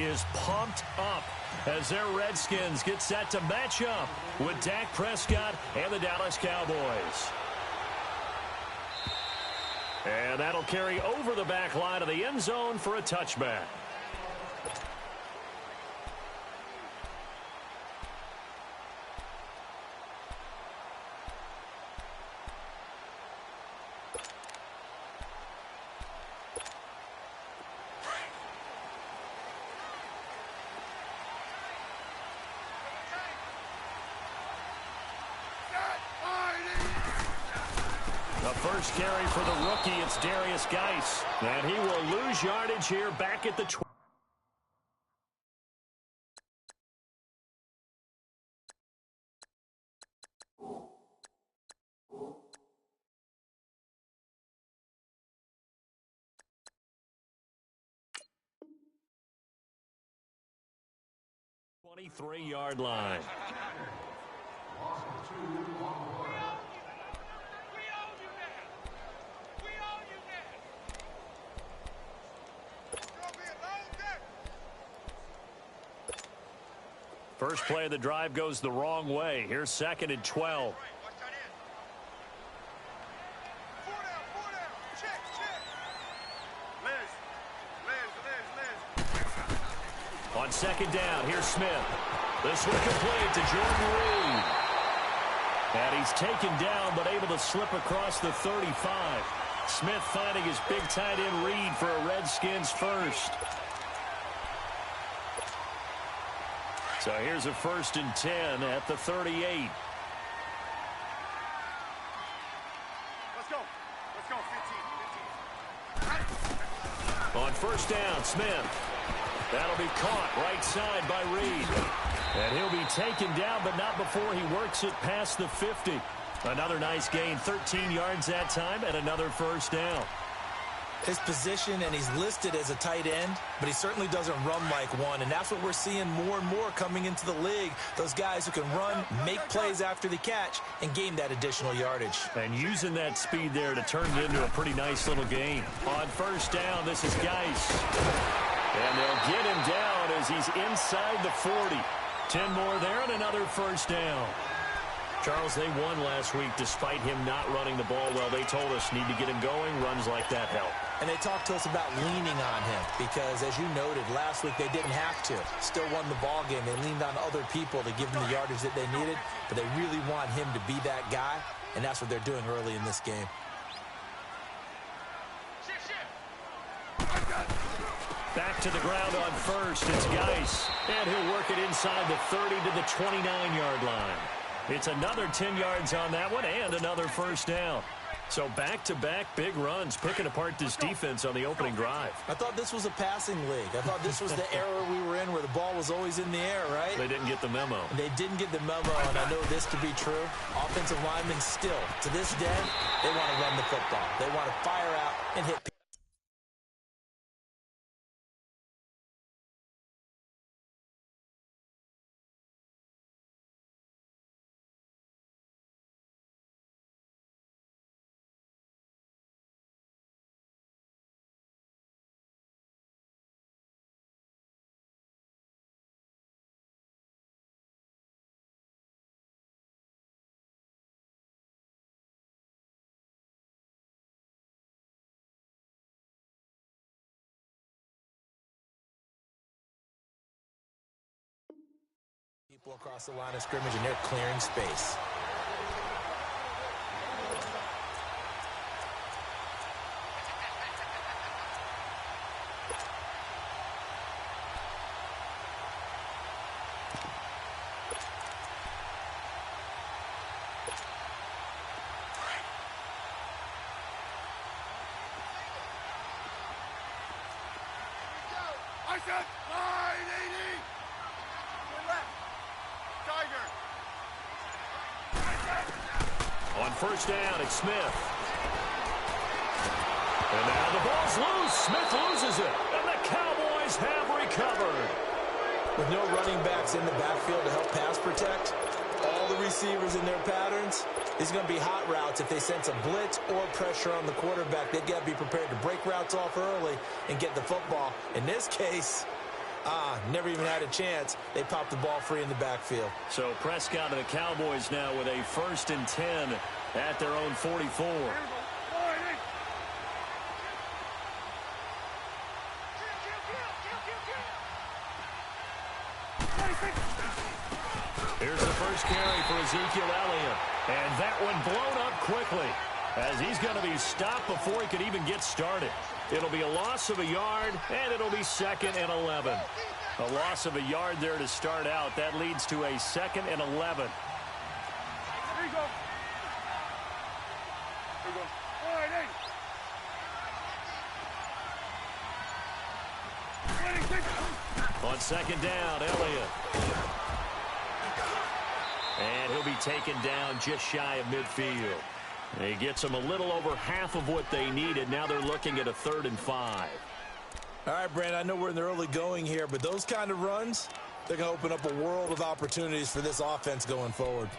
is pumped up as their Redskins get set to match up with Dak Prescott and the Dallas Cowboys. And that'll carry over the back line of the end zone for a touchback. First carry for the rookie, it's Darius Geis. And he will lose yardage here back at the 20. Yard line. First play of the drive goes the wrong way. Here's 2nd and 12. On 2nd down, here's Smith. This one complete to Jordan Reed. And he's taken down but able to slip across the 35. Smith finding his big tight end Reed for a Redskins first. So here's a 1st and 10 at the 38. Let's go. Let's go. 15. On 1st down, Smith. That'll be caught right side by Reed. And he'll be taken down, but not before he works it past the 50. Another nice gain, 13 yards that time, and another 1st down. His position, and he's listed as a tight end, but he certainly doesn't run like one, and that's what we're seeing more and more coming into the league. Those guys who can run, make plays after the catch, and gain that additional yardage. And using that speed there to turn it into a pretty nice little gain. On 1st down, this is Geis. And they'll get him down as he's inside the 40. 10 more there and another 1st down. Charles, they won last week despite him not running the ball well. They told us need to get him going. Runs like that help. And they talked to us about leaning on him because, as you noted, last week they didn't have to. Still won the ball game. They leaned on other people to give them the yardage that they needed, but they really want him to be that guy, and that's what they're doing early in this game. Back to the ground on 1st. It's Geis. And he'll work it inside the 30 to the 29-yard line. It's another 10 yards on that one and another 1st down. So back-to-back big runs, picking apart this defense on the opening drive. I thought this was a passing league. I thought this was the era we were in where the ball was always in the air, right? They didn't get the memo. They didn't get the memo, and I know this to be true. Offensive linemen still, to this day, they want to run the football. They want to fire out and hit people. People across the line of scrimmage, and they're clearing space. I said 980. On 1st down, it's Smith. And now the ball's loose. Smith loses it. And the Cowboys have recovered. With no running backs in the backfield to help pass protect, all the receivers in their patterns, these are going to be hot routes. If they sense a blitz or pressure on the quarterback, they've got to be prepared to break routes off early and get the football. In this case, Never even had a chance. They popped the ball free in the backfield. So Prescott and the Cowboys now with a 1st and 10 at their own 44. Here's the first carry for Ezekiel Elliott. And that one blown up quickly as he's going to be stopped before he could even get started. It'll be a loss of a yard, and it'll be 2nd and 11. A loss of a yard there to start out. That leads to a 2nd and 11. Here you go. Here you go. All right, On 2nd down, Elliott. And he'll be taken down just shy of midfield. He gets them a little over half of what they needed. Now they're looking at a 3rd and 5. All right, Brandon, I know we're in the early going here, but those kind of runs, they're going to open up a world of opportunities for this offense going forward.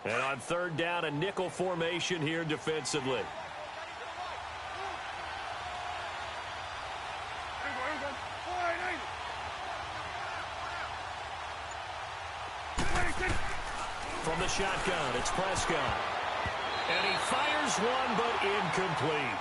And on 3rd down, a nickel formation here defensively. From the shotgun, it's Prescott. And he fires one, but incomplete.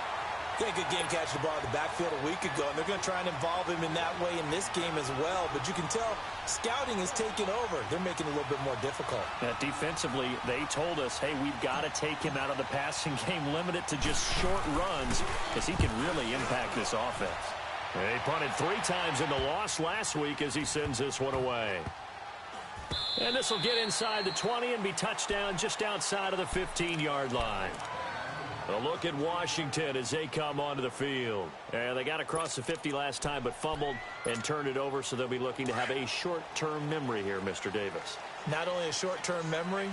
Yeah, good game catching the ball in the backfield a week ago, and they're going to try and involve him in that way in this game as well. But you can tell scouting is taking over. They're making it a little bit more difficult. Defensively, they told us, hey, we've got to take him out of the passing game, limit it to just short runs, because he can really impact this offense. He punted 3 times in the loss last week as he sends this one away. And this will get inside the 20 and be touchdown just outside of the 15-yard line. A look at Washington as they come onto the field. And they got across the 50 last time but fumbled and turned it over, so they'll be looking to have a short-term memory here, Mr. Davis. Not only a short-term memory,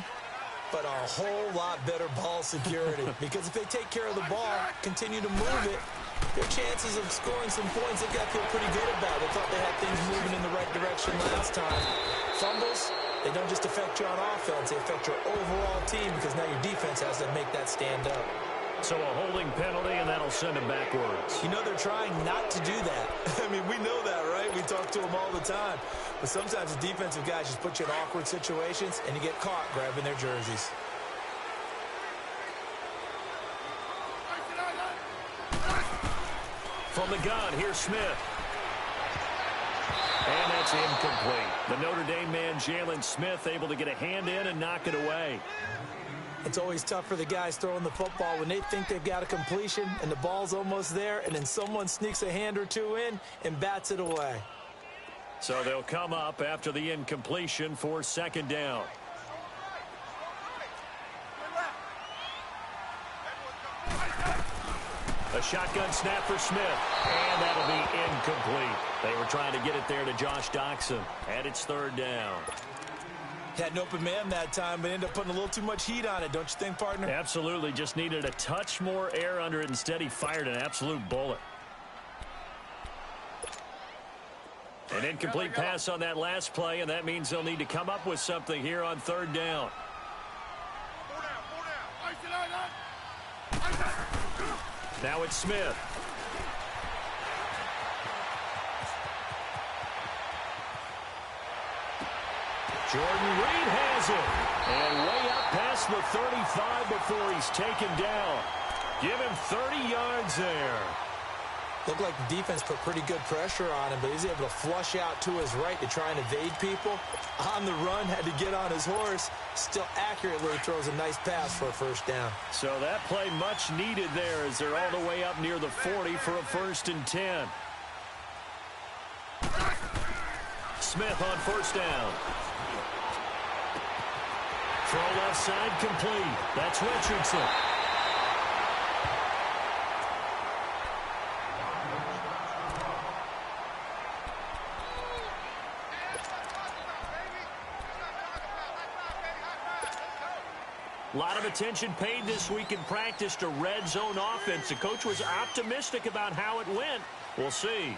but a whole lot better ball security. Because if they take care of the ball, continue to move it, their chances of scoring some points, they've got to feel pretty good about. They thought they had things moving in the right direction last time. Fumbles, they don't just affect you on offense, they affect your overall team because now your defense has to make that stand up. So a holding penalty, and that'll send them backwards. You know they're trying not to do that. I mean, we know that, right? We talk to them all the time. But sometimes the defensive guys just put you in awkward situations, and you get caught grabbing their jerseys. From the gun, here's Smith. And that's incomplete. The Notre Dame man, Jalen Smith, able to get a hand in and knock it away. It's always tough for the guys throwing the football when they think they've got a completion and the ball's almost there, and then someone sneaks a hand or two in and bats it away. So they'll come up after the incompletion for 2nd down. A shotgun snap for Smith, and that'll be incomplete. They were trying to get it there to Josh Doxson, and it's 3rd down. Had an open man that time, but ended up putting a little too much heat on it, don't you think, partner? Absolutely. Just needed a touch more air under it. Instead, he fired an absolute bullet. An incomplete pass on that last play, and that means they'll need to come up with something here on 3rd down. Now it's Smith. Jordan Reed has it. And way up past the 35 before he's taken down. Give him 30 yards there. Looked like the defense put pretty good pressure on him, but he's able to flush out to his right to try and evade people. On the run, had to get on his horse. Still accurately throws a nice pass for a 1st down. So that play much needed there as they're all the way up near the 40 for a 1st and 10. Smith on 1st down. Throw left side complete. That's Richardson. A lot of attention paid this week in practice to red zone offense. The coach was optimistic about how it went. We'll see.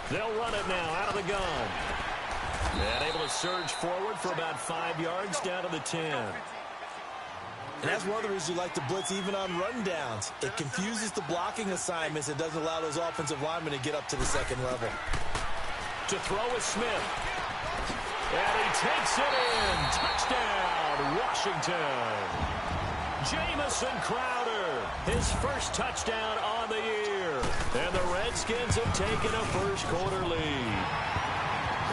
They'll run it now out of the gun. And able to surge forward for about 5 yards down to the 10. And that's one of the reasons you like to blitz even on rundowns. It confuses the blocking assignments. It doesn't allow those offensive linemen to get up to the second level. To throw is Smith. And he takes it in. Touchdown, Washington. Jamison Crowder, his first touchdown on the year. And the Redskins have taken a first-quarter lead.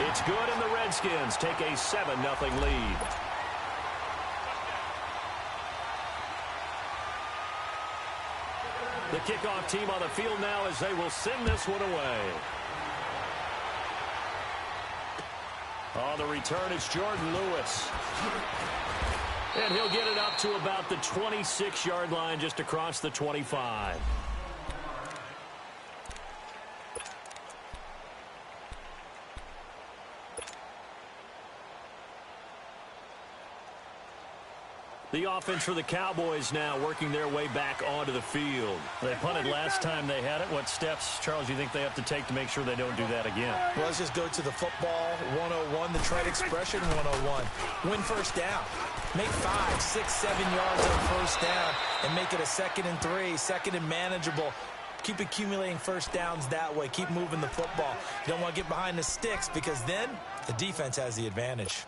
It's good, and the Redskins take a 7-0 lead. The kickoff team on the field now as they will send this one away. On the return, it's Jordan Lewis. And he'll get it up to about the 26-yard line, just across the 25. The offense for the Cowboys now working their way back onto the field. They punted last time they had it. What steps, Charles, do you think they have to take to make sure they don't do that again? Well, let's just go to the football 101, the trade expression 101. Win first down. Make 5, 6, 7 yards on first down and make it a 2nd and 3, 2nd and manageable. Keep accumulating first downs that way. Keep moving the football. You don't want to get behind the sticks because then the defense has the advantage.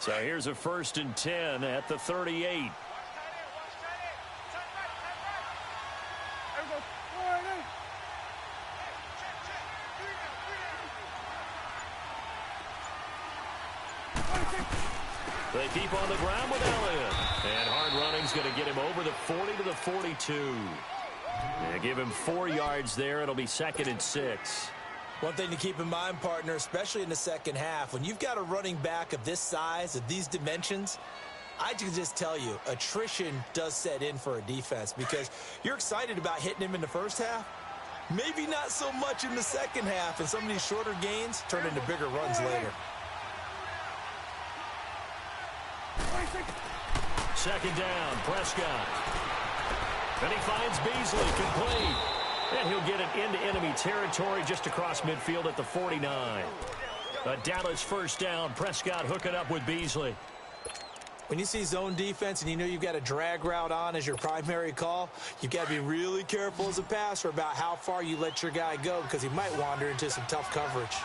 So here's a 1st and 10 at the 38. They keep on the ground with Elliott. And hard running's going to get him over the 40 to the 42. They give him 4 yards there. It'll be 2nd and 6. One thing to keep in mind, partner, especially in the second half, when you've got a running back of this size, of these dimensions, I can just tell you, attrition does set in for a defense because you're excited about hitting him in the first half. Maybe not so much in the second half, and some of these shorter gains turn into bigger runs later. 2nd down, Prescott. And he finds Beasley complete. And he'll get it into enemy territory just across midfield at the 49. A Dallas first down. Prescott hooking up with Beasley. When you see zone defense and you know you've got a drag route on as your primary call, you've got to be really careful as a passer about how far you let your guy go because he might wander into some tough coverage.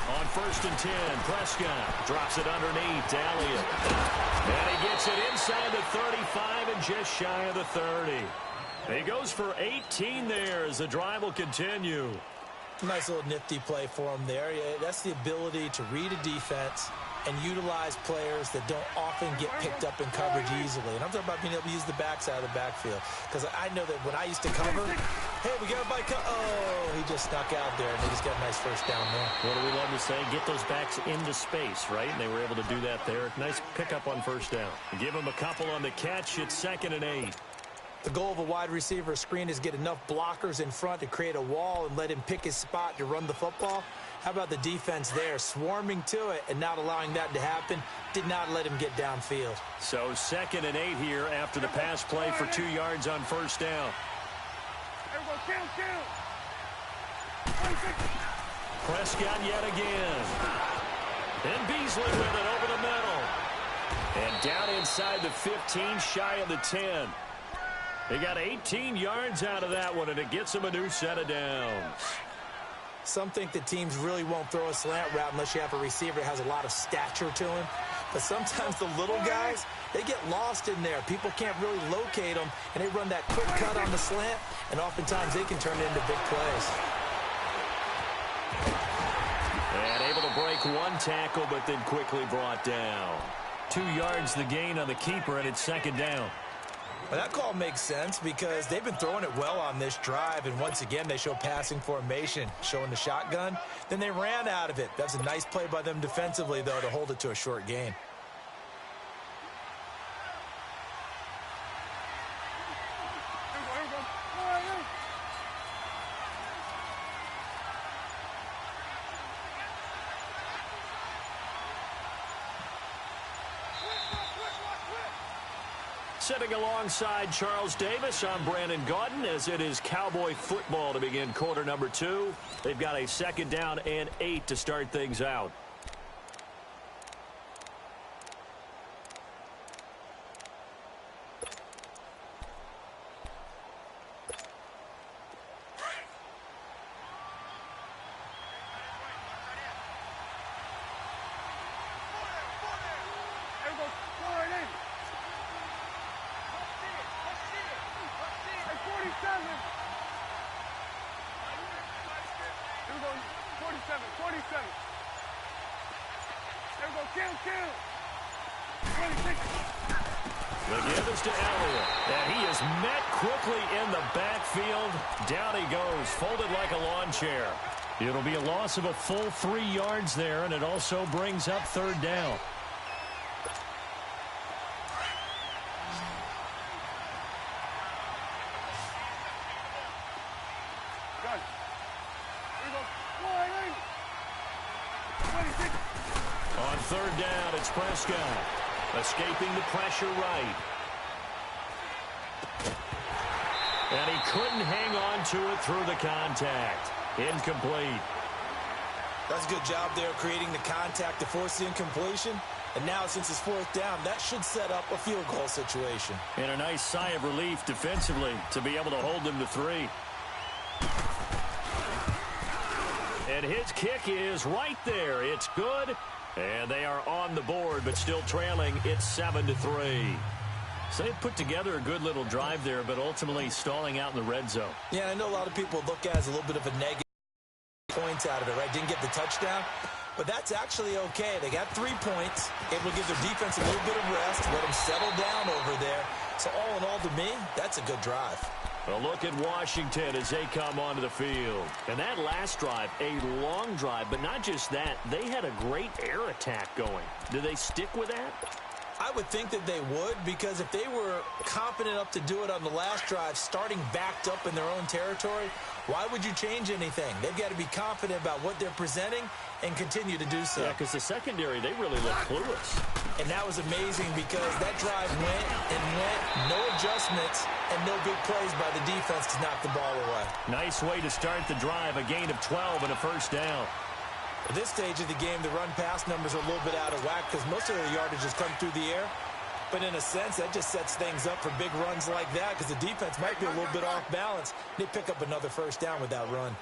On 1st and 10, Prescott drops it underneath to Elliott. And he gets it inside the 35 and just shy of the 30. He goes for 18 there as the drive will continue. Nice little nifty play for him there. Yeah, that's the ability to read a defense and utilize players that don't often get picked up in coverage easily. And I'm talking about being able to use the backside of the backfield. Because I know that when I used to cover, hey, we got a bike. Oh, he just snuck out there, and they just got a nice first down there. What do we love to say? Get those backs into space, right? And they were able to do that there. Nice pickup on first down. Give him a couple on the catch. It's 2nd and 8. The goal of a wide receiver screen is get enough blockers in front to create a wall and let him pick his spot to run the football. How about the defense there, swarming to it and not allowing that to happen? Did not let him get downfield. So 2nd and 8 here after the pass play for 2 yards on first down. Prescott yet again. And Beasley with it over the middle. And down inside the 15, shy of the 10. They got 18 yards out of that one, and it gets them a new set of downs. Some think that teams really won't throw a slant route unless you have a receiver that has a lot of stature to him. But sometimes the little guys, they get lost in there. People can't really locate them, and they run that quick cut on the slant, and oftentimes they can turn it into big plays. And able to break one tackle, but then quickly brought down. 2 yards the gain on the keeper, and it's 2nd down. Well, that call makes sense because they've been throwing it well on this drive, and once again, they show passing formation, showing the shotgun. Then they ran out of it. That's a nice play by them defensively, though, to hold it to a short gain. sitting alongside Charles Davis, I'm Brandon Gaudin, as it is Cowboy football to begin quarter number 2. They've got a 2nd down and 8 to start things out. The give is to Elliott, and he is met quickly in the backfield. Down he goes, folded like a lawn chair. It'll be a loss of a full 3 yards there, and it also brings up 3rd down. On 3rd down, it's Prescott. Escaping the pressure right. And he couldn't hang on to it through the contact. Incomplete. That's a good job there creating the contact to force the incompletion. And now since it's 4th down, that should set up a field goal situation. And a nice sigh of relief defensively to be able to hold them to 3. And his kick is right there. It's good. And they are on the board, but still trailing. It's 7-3. So they put together a good little drive there, but ultimately stalling out in the red zone. Yeah, I know a lot of people look at it as a little bit of a negative points out of it, right? Didn't get the touchdown. But that's actually okay. They got 3 points, able to give their defense a little bit of rest, let them settle down over there. So all in all, to me, that's a good drive. A look at Washington as they come onto the field. And that last drive, a long drive, but not just that. They had a great air attack going. Do they stick with that? I would think that they would, because if they were confident enough to do it on the last drive, starting backed up in their own territory, why would you change anything? They've got to be confident about what they're presenting and continue to do so. Yeah, because the secondary, they really look clueless. And that was amazing because that drive went and went, no adjustments, and no big plays by the defense to knock the ball away. Nice way to start the drive, a gain of 12 and a 1st down. At this stage of the game, the run-pass numbers are a little bit out of whack because most of their yardage has come through the air. But in a sense, that just sets things up for big runs like that because the defense might be a little bit off balance. They pick up another 1st down with that run.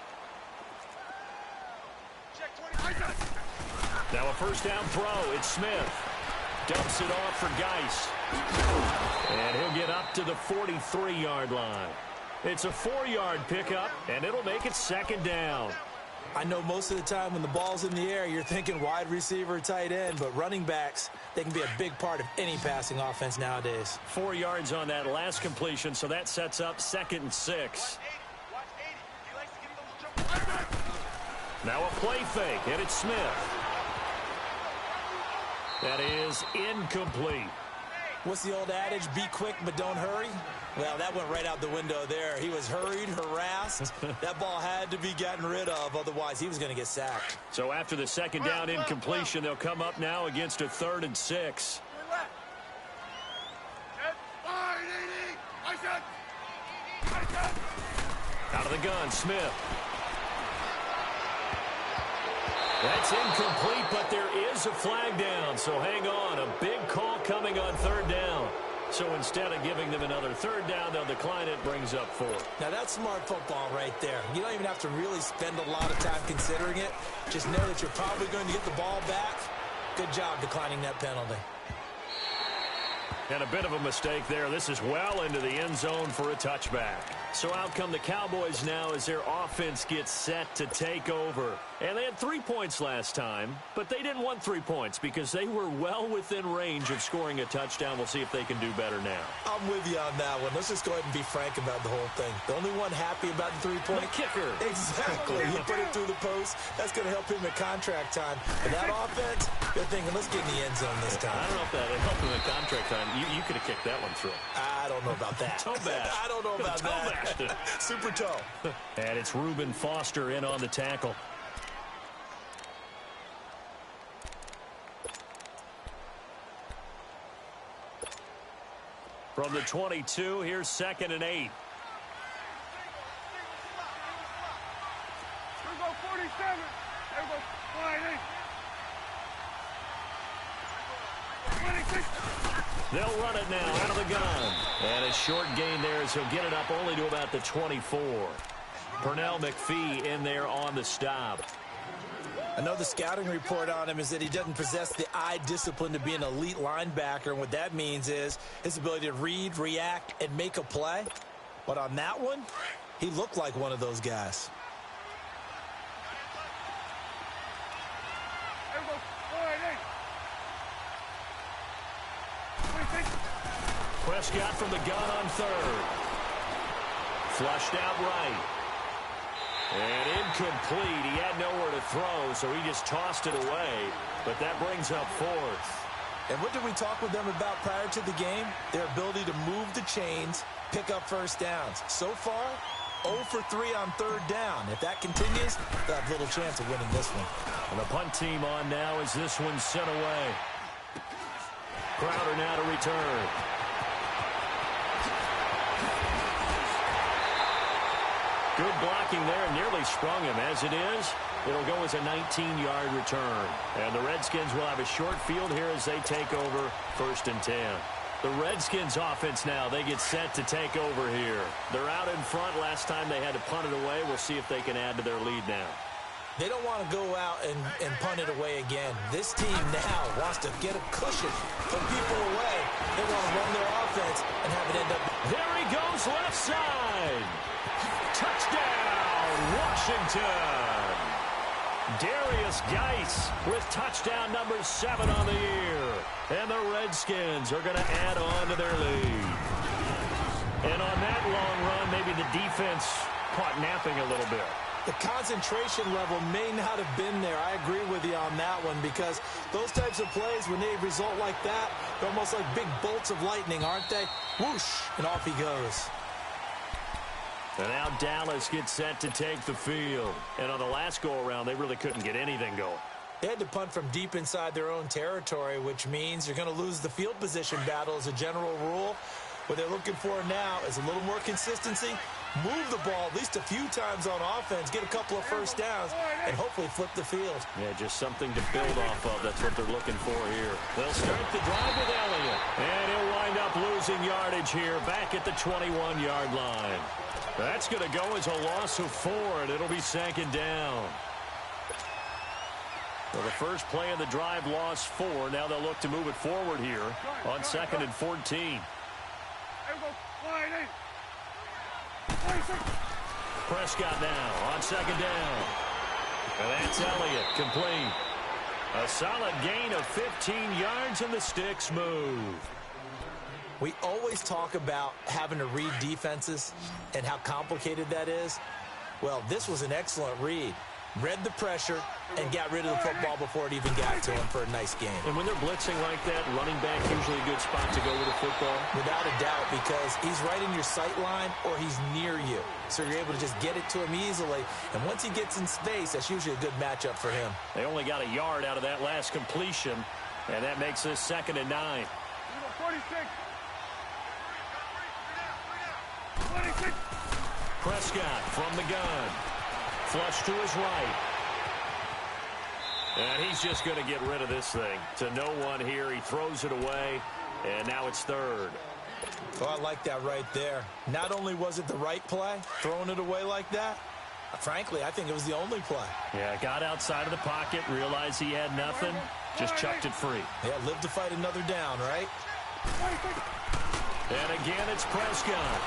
Now a 1st down throw. It's Smith. Dumps it off for Geis. And he'll get up to the 43-yard line. It's a 4-yard pickup, and it'll make it 2nd down. I know most of the time when the ball's in the air, you're thinking wide receiver, tight end, but running backs, they can be a big part of any passing offense nowadays. 4 yards on that last completion, so that sets up 2nd and 6. Now a play fake, and it's Smith. That is incomplete. What's the old adage? Be quick, but don't hurry. Well, that went right out the window there. He was hurried, harassed. That ball had to be gotten rid of, otherwise he was going to get sacked. So after the 2nd down incompletion, they'll come up now against a 3rd and 6. Out of the gun, Smith. That's incomplete, but there is a flag down, so hang on. A big call coming on 3rd down. So instead of giving them another 3rd down, they'll decline it, brings up 4. Now that's smart football right there. You don't even have to really spend a lot of time considering it. Just know that you're probably going to get the ball back. Good job declining that penalty. And a bit of a mistake there. This is well into the end zone for a touchback. So out come the Cowboys now as their offense gets set to take over. And they had 3 points last time, but they didn't want 3 points because they were well within range of scoring a touchdown. We'll see if they can do better now. I'm with you on that one. Let's just go ahead and be frank about the whole thing. The only one happy about the 3-point the kicker. Exactly. He put it through the post. That's going to help him at contract time. But that offense, they're thinking, let's get in the end zone this time. I don't know if that helped him at contract time. You could have kicked that one through. I don't know about that. Toe bash. I don't know about that. Super toe. And it's Reuben Foster in on the tackle. From the 22, here's 2nd and 8. Here we go, 47. There we go, wide 8. 26. They'll run it now out of the gun. And a short gain there as he'll get it up only to about the 24. Pernell McPhee in there on the stop. I know the scouting report on him is that he doesn't possess the eye discipline to be an elite linebacker, and what that means is his ability to read, react, and make a play. But on that one, he looked like one of those guys. There we go, wide 8. 26. Prescott from the gun on 3rd. Flushed out right. And incomplete. He had nowhere to throw, so he just tossed it away. But that brings up 4th. And what did we talk with them about prior to the game? Their ability to move the chains, pick up first downs. So far, 0 for 3 on 3rd down. If that continues, they'll have little chance of winning this one. And the punt team on now as this one's sent away. Crowder now to return. Good blocking there, and nearly sprung him. As it is, it'll go as a 19-yard return. And the Redskins will have a short field here as they take over 1st and 10. The Redskins offense now, they get set to take over here. They're out in front. Last time they had to punt it away. We'll see if they can add to their lead now. They don't want to go out and punt it away again. This team now wants to get a cushion, put people away. They want to run their offense and have it end up. There he goes, left side. Touchdown, Washington. Darius Geis with touchdown number 7 on the year. And the Redskins are going to add on to their lead. And on that long run, maybe the defense caught napping a little bit. The concentration level may not have been there. I agree with you on that one, because those types of plays, when they result like that, they're almost like big bolts of lightning, aren't they? Whoosh, and off he goes. And now Dallas gets set to take the field. And on the last go-around, they really couldn't get anything going. They had to punt from deep inside their own territory, which means you're going to lose the field position battle as a general rule. What they're looking for now is a little more consistency, move the ball at least a few times on offense, get a couple of first downs, and hopefully flip the field. Yeah, just something to build off of. That's what they're looking for here. They'll start the drive with Elliott. And he'll wind up losing yardage here back at the 21-yard line. That's going to go as a loss of 4, and it'll be 2nd down. Well, the first play of the drive lost 4. Now they'll look to move it forward here on 2nd and 14. There we go, wide 8. 26. Prescott now on 2nd down. And that's Elliott, complete. A solid gain of 15 yards, and the sticks move. We always talk about having to read defenses and how complicated that is. Well, this was an excellent read. Read the pressure and got rid of the football before it even got to him for a nice game. And when they're blitzing like that, running back usually a good spot to go with the football. Without a doubt, because he's right in your sight line or he's near you. So you're able to just get it to him easily. And once he gets in space, that's usually a good matchup for him. They only got a yard out of that last completion, and that makes this 2nd and 9. 46. 26. Prescott from the gun. Flush to his right. And he's just going to get rid of this thing. To no one here. He throws it away, and now it's 3rd. Oh, I like that right there. Not only was it the right play, throwing it away like that, frankly, I think it was the only play. Yeah, got outside of the pocket, realized he had nothing, just chucked it free. Yeah, live to fight another down, right? 26. And again, it's Prescott.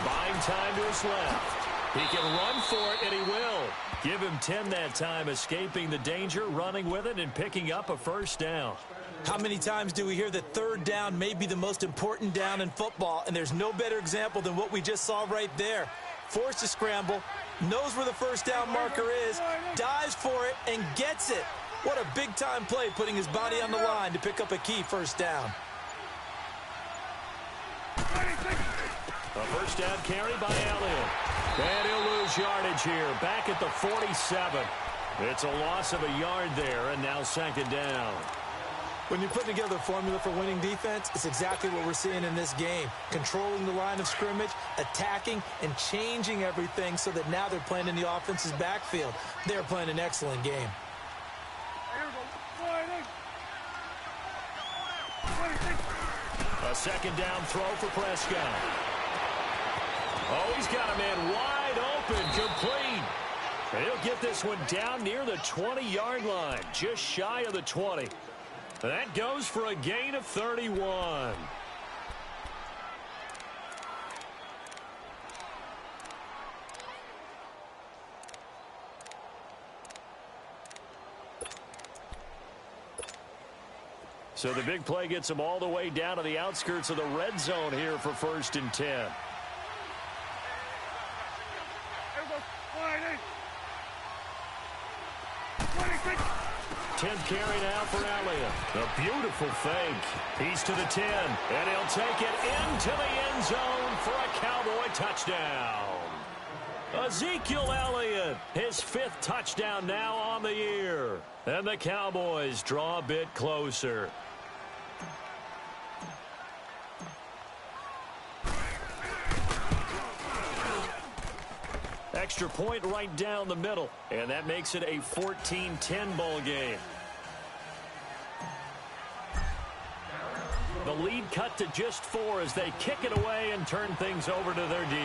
Buying time to his left. He can run for it, and he will. Give him 10 that time, escaping the danger, running with it, and picking up a first down. How many times do we hear that 3rd down may be the most important down in football, and there's no better example than what we just saw right there. Forced to scramble, knows where the first down marker is, dives for it, and gets it. What a big-time play, putting his body on the line to pick up a key first down. 26. A first down carry by Elliott. And he'll lose yardage here, back at the 47. It's a loss of a yard there, and now 2nd down. When you put together a formula for winning defense, it's exactly what we're seeing in this game. Controlling the line of scrimmage, attacking, and changing everything so that now they're playing in the offense's backfield. They're playing an excellent game. A second down throw for Prescott. Oh, he's got a man wide open, complete. He'll get this one down near the 20-yard line, just shy of the 20. That goes for a gain of 31. So the big play gets them all the way down to the outskirts of the red zone here for 1st and 10. 10th carry now for Elliott. A beautiful fake. He's to the 10, and he'll take it into the end zone for a Cowboy touchdown. Ezekiel Elliott, his 5th touchdown now on the year. And the Cowboys draw a bit closer. Extra point right down the middle, and that makes it a 14-10 ball game. The lead cut to just 4 as they kick it away and turn things over to their D.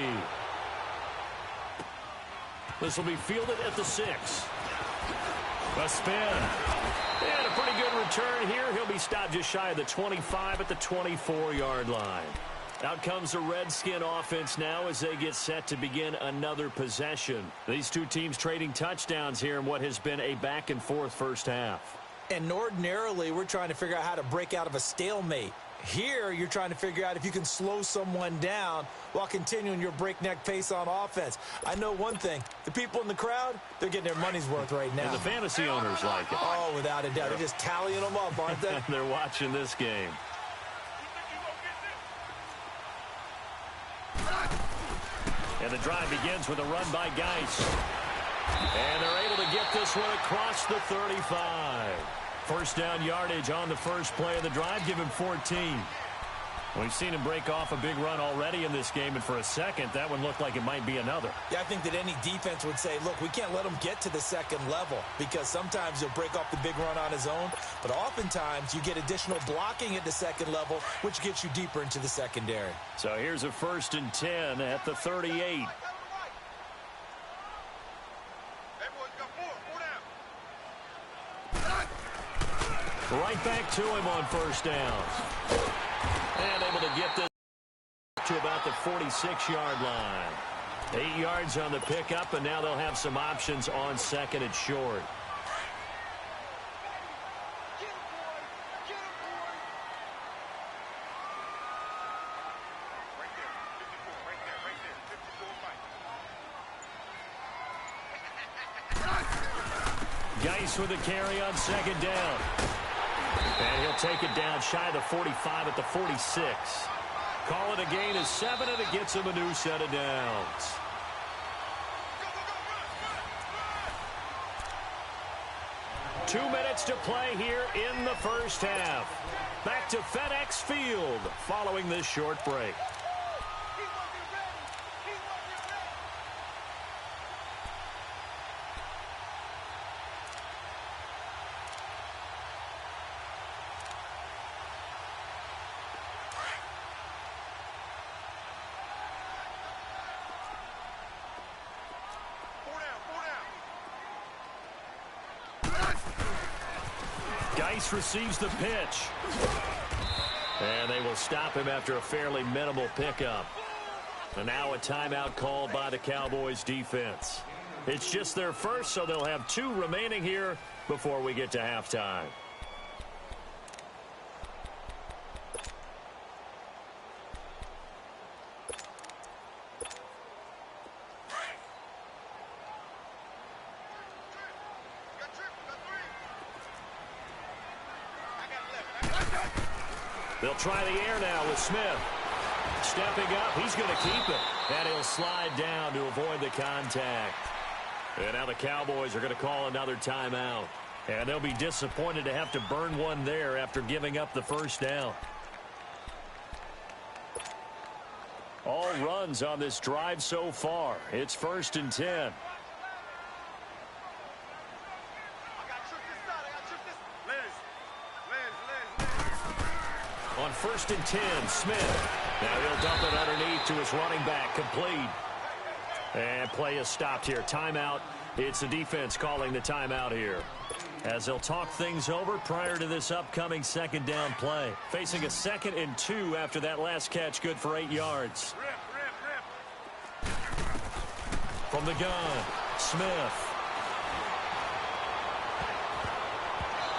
This will be fielded at the 6. A spin. And a pretty good return here. He'll be stopped just shy of the 25 at the 24-yard line. Out comes the Redskin offense now as they get set to begin another possession. These two teams trading touchdowns here in what has been a back-and-forth first half. And ordinarily, we're trying to figure out how to break out of a stalemate. Here, you're trying to figure out if you can slow someone down while continuing your breakneck pace on offense. I know one thing. The people in the crowd, they're getting their money's worth right now. And the fantasy owners like it. Oh, without a doubt. They're just tallying them up, aren't they? They're watching this game. And the drive begins with a run by Geis. And they're able to get this one across the 35. First down yardage on the first play of the drive, give him 14. We've seen him break off a big run already in this game, and for a second, that one looked like it might be another. Yeah, I think that any defense would say, look, we can't let him get to the second level, because sometimes he'll break off the big run on his own, but oftentimes you get additional blocking at the second level, which gets you deeper into the secondary. So here's a 1st and 10 at the 38. Right back to him on first downs. And able to get this to about the 46-yard line. 8 yards on the pickup, and now they'll have some options on second and short. Geis with a carry on second down. And he'll take it down shy of the 45 at the 46. Call it a gain of 7, and it gets him a new set of downs. Two minutes to play here in the first half. Back to FedEx Field following this short break. Geis receives the pitch. And they will stop him after a fairly minimal pickup. And now a timeout called by the Cowboys defense. It's just their first, so they'll have 2 remaining here before we get to halftime. They'll try the air now with Smith. Stepping up, he's going to keep it. And he'll slide down to avoid the contact. And now the Cowboys are going to call another timeout. And they'll be disappointed to have to burn one there after giving up the first down. All runs on this drive so far. It's 1st and 10. On 1st and 10, Smith. Now he'll dump it underneath to his running back, complete. And play is stopped here. Timeout. It's the defense calling the timeout here, as they'll talk things over prior to this upcoming 2nd down play. Facing a 2nd and 2 after that last catch, good for 8 yards. From the gun, Smith.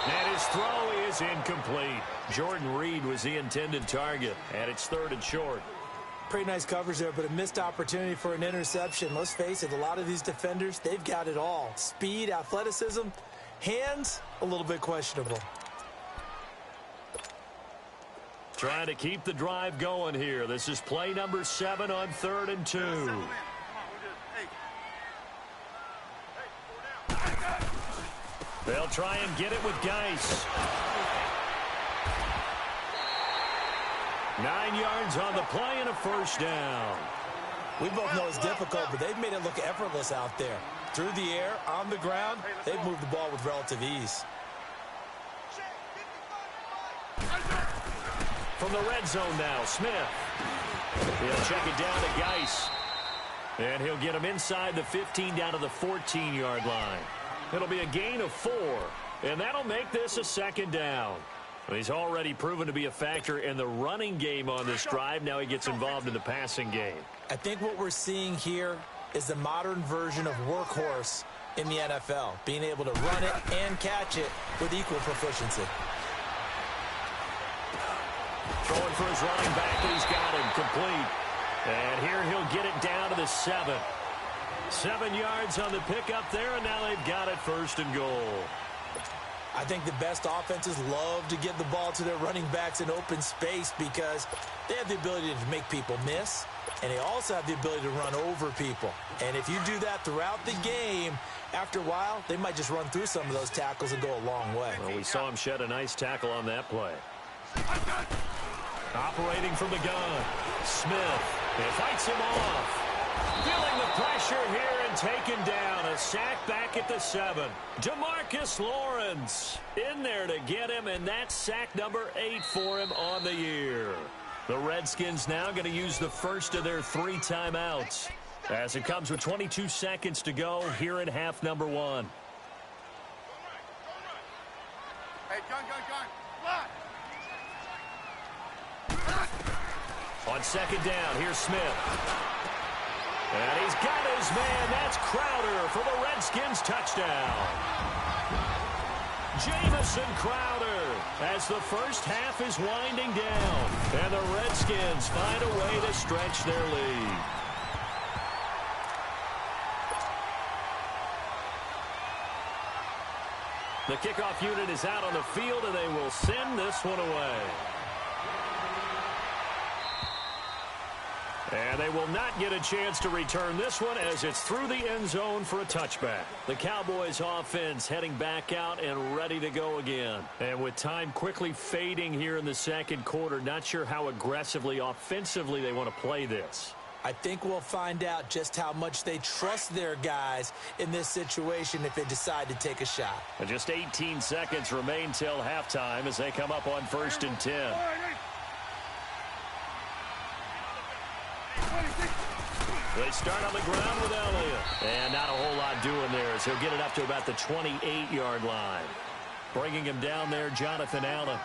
And his throw is incomplete. Jordan Reed was the intended target, and it's 3rd and short. Pretty nice coverage there, but a missed opportunity for an interception. Let's face it, a lot of these defenders, they've got it all. Speed, athleticism, hands, a little bit questionable. Trying to keep the drive going here. This is play number 7 on 3rd and 2. They'll try and get it with Geis. 9 yards on the play and a 1st down. We both know it's difficult, but they've made it look effortless out there. Through the air, on the ground, they've moved the ball with relative ease. From the red zone now, Smith. He'll check it down to Geis. And he'll get him inside the 15 down to the 14-yard line. It'll be a gain of 4, and that'll make this a 2nd down. He's already proven to be a factor in the running game on this drive. Now he gets involved in the passing game. I think what we're seeing here is the modern version of workhorse in the NFL, being able to run it and catch it with equal proficiency. Throwing for his running back, and he's got him complete. And here he'll get it down to the 7. 7 yards on the pickup there, and now they've got it 1st and goal. I think the best offenses love to get the ball to their running backs in open space because they have the ability to make people miss, and they also have the ability to run over people. And if you do that throughout the game, after a while, they might just run through some of those tackles and go a long way. Well, we saw him shed a nice tackle on that play. Operating from the gun, Smith. It fights him off. Feeling the pressure here and taken down. A sack back at the 7. DeMarcus Lawrence in there to get him, and that's sack number 8 for him on the year. The Redskins now going to use the first of their 3 timeouts, as it comes with 22 seconds to go here in half number 1. Hey, gun. On 2nd down, here's Smith. And he's got his man. That's Crowder for the Redskins touchdown. Jamison Crowder as the first half is winding down. And the Redskins find a way to stretch their lead. The kickoff unit is out on the field, and they will send this one away. And they will not get a chance to return this one as it's through the end zone for a touchback. The Cowboys offense heading back out and ready to go again. And with time quickly fading here in the 2nd quarter, not sure how aggressively, offensively they want to play this. I think we'll find out just how much they trust their guys in this situation if they decide to take a shot. And just 18 seconds remain till halftime as they come up on 1st and 10. They start on the ground with Elliott. And not a whole lot doing there as he'll get it up to about the 28-yard line. Bringing him down there, Jonathan Allen.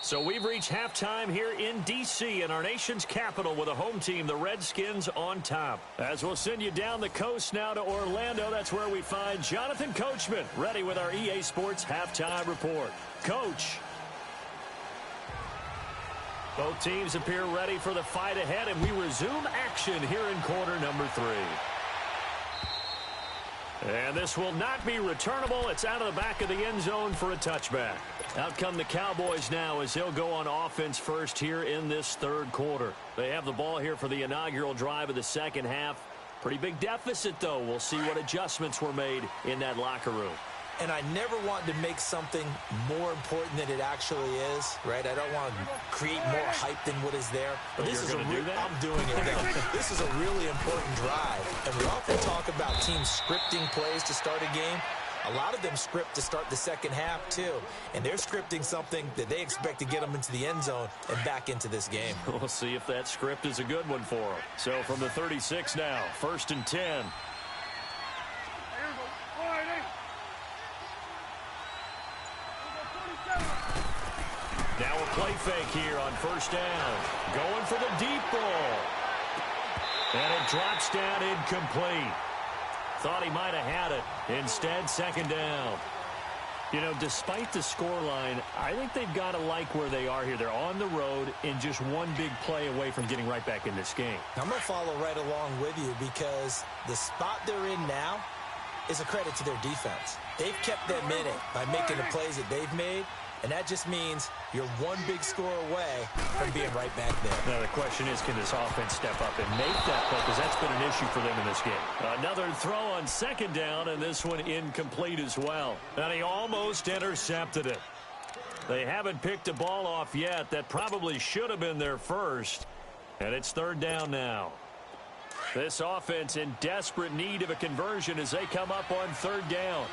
So we've reached halftime here in D.C. in our nation's capital with a home team, the Redskins, on top. As we'll send you down the coast now to Orlando, that's where we find Jonathan Coachman, ready with our EA Sports halftime report. Coach. Both teams appear ready for the fight ahead, and we resume action here in quarter number 3. And this will not be returnable. It's out of the back of the end zone for a touchback. Out come the Cowboys now as they'll go on offense first here in this third quarter. They have the ball here for the inaugural drive of the second half. Pretty big deficit, though. We'll see what adjustments were made in that locker room. And I never want to make something more important than it actually is, right? I don't want to create more hype than what is there. But this is I'm doing it, though. This is a really important drive. And we often talk about teams scripting plays to start a game. A lot of them script to start the second half, too. And they're scripting something that they expect to get them into the end zone and back into this game. We'll see if that script is a good one for them. So from the 36 now, 1st and 10. Now a play fake here on 1st down. Going for the deep ball. And it drops down incomplete. Thought he might have had it. Instead, 2nd down. You know, despite the scoreline, I think they've got to like where they are here. They're on the road and just one big play away from getting right back in this game. I'm going to follow right along with you because the spot they're in now is a credit to their defense. They've kept them in it by making the plays that they've made. And that just means you're one big score away from being right back there. Now, the question is, can this offense step up and make that play? Because that's been an issue for them in this game. Another throw on 2nd down, and this one incomplete as well. And he almost intercepted it. They haven't picked a ball off yet. That probably should have been their first. And it's 3rd down now. This offense in desperate need of a conversion as they come up on 3rd down.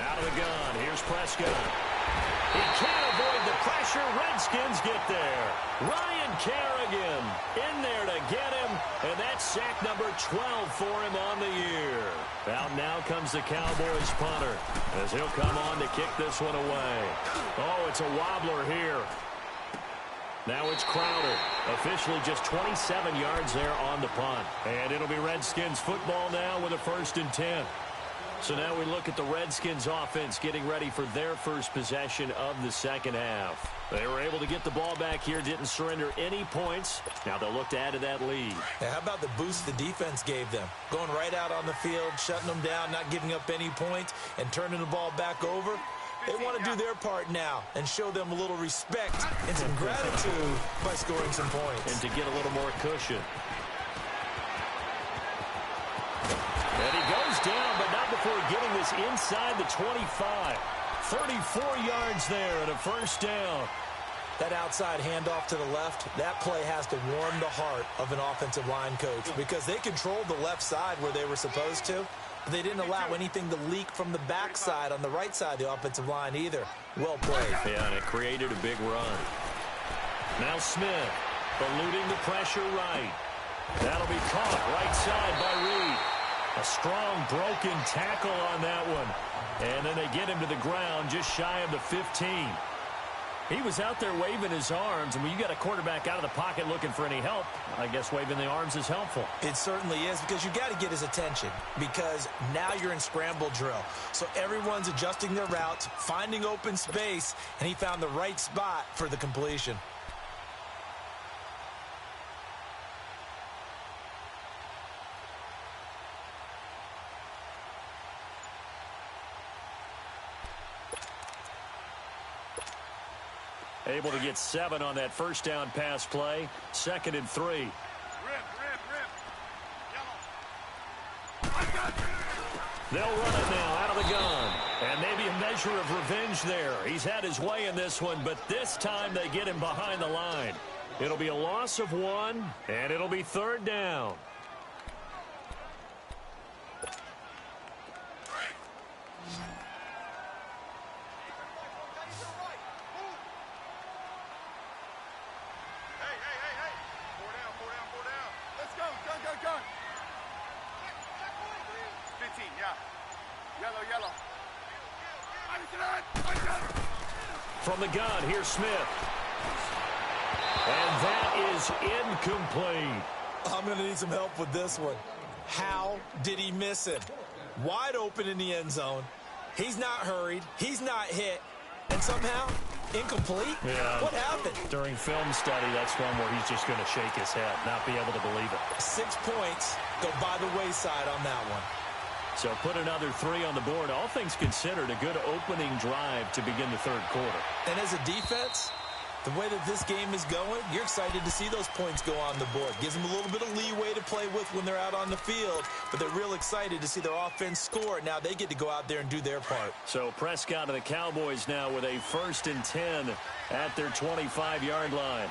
Out of the gun. Here's Prescott. He can't avoid the pressure. Redskins get there. Ryan Kerrigan in there to get him. And that's sack number 12 for him on the year. Out now comes the Cowboys punter as he'll come on to kick this one away. Oh, it's a wobbler here. Now it's Crowder. Officially just 27 yards there on the punt. And it'll be Redskins football now with a 1st and 10. So now we look at the Redskins offense getting ready for their first possession of the second half. They were able to get the ball back here, didn't surrender any points. Now they'll look to add to that lead. Now, how about the boost the defense gave them? Going right out on the field, shutting them down, not giving up any points, and turning the ball back over. They want to do their part now and show them a little respect and some gratitude by scoring some points. And to get a little more cushion. And he goes down, but not before getting this inside the 25. 34 yards there and a 1st down. That outside handoff to the left, that play has to warm the heart of an offensive line coach because they controlled the left side where they were supposed to, but they didn't allow anything to leak from the backside on the right side of the offensive line either. Well played. Yeah, and it created a big run. Now Smith, eluding the pressure right. That'll be caught right side by Reed. A strong broken tackle on that one. And then they get him to the ground just shy of the 15. He was out there waving his arms, and when you got a quarterback out of the pocket looking for any help, I guess waving the arms is helpful. It certainly is, because you got to get his attention, because now you're in scramble drill. So everyone's adjusting their routes, finding open space, and he found the right spot for the completion. Able to get 7 on that 1st down pass play. 2nd and 3. Rip. They'll run it now out of the gun. And maybe a measure of revenge there. He's had his way in this one, but this time they get him behind the line. It'll be a loss of 1, and it'll be 3rd down. From the gun, here's Smith. And that is incomplete. I'm going to need some help with this one. How did he miss him? Wide open in the end zone. He's not hurried. He's not hit. And somehow, incomplete? Yeah. What happened? During film study, that's one where he's just going to shake his head, not be able to believe it. 6 points go by the wayside on that one. So put another 3 on the board. All things considered, a good opening drive to begin the third quarter. And as a defense, the way that this game is going, you're excited to see those points go on the board. Gives them a little bit of leeway to play with when they're out on the field, but they're real excited to see their offense score. Now they get to go out there and do their part. So Prescott and the Cowboys now with a 1st and 10 at their 25-yard line.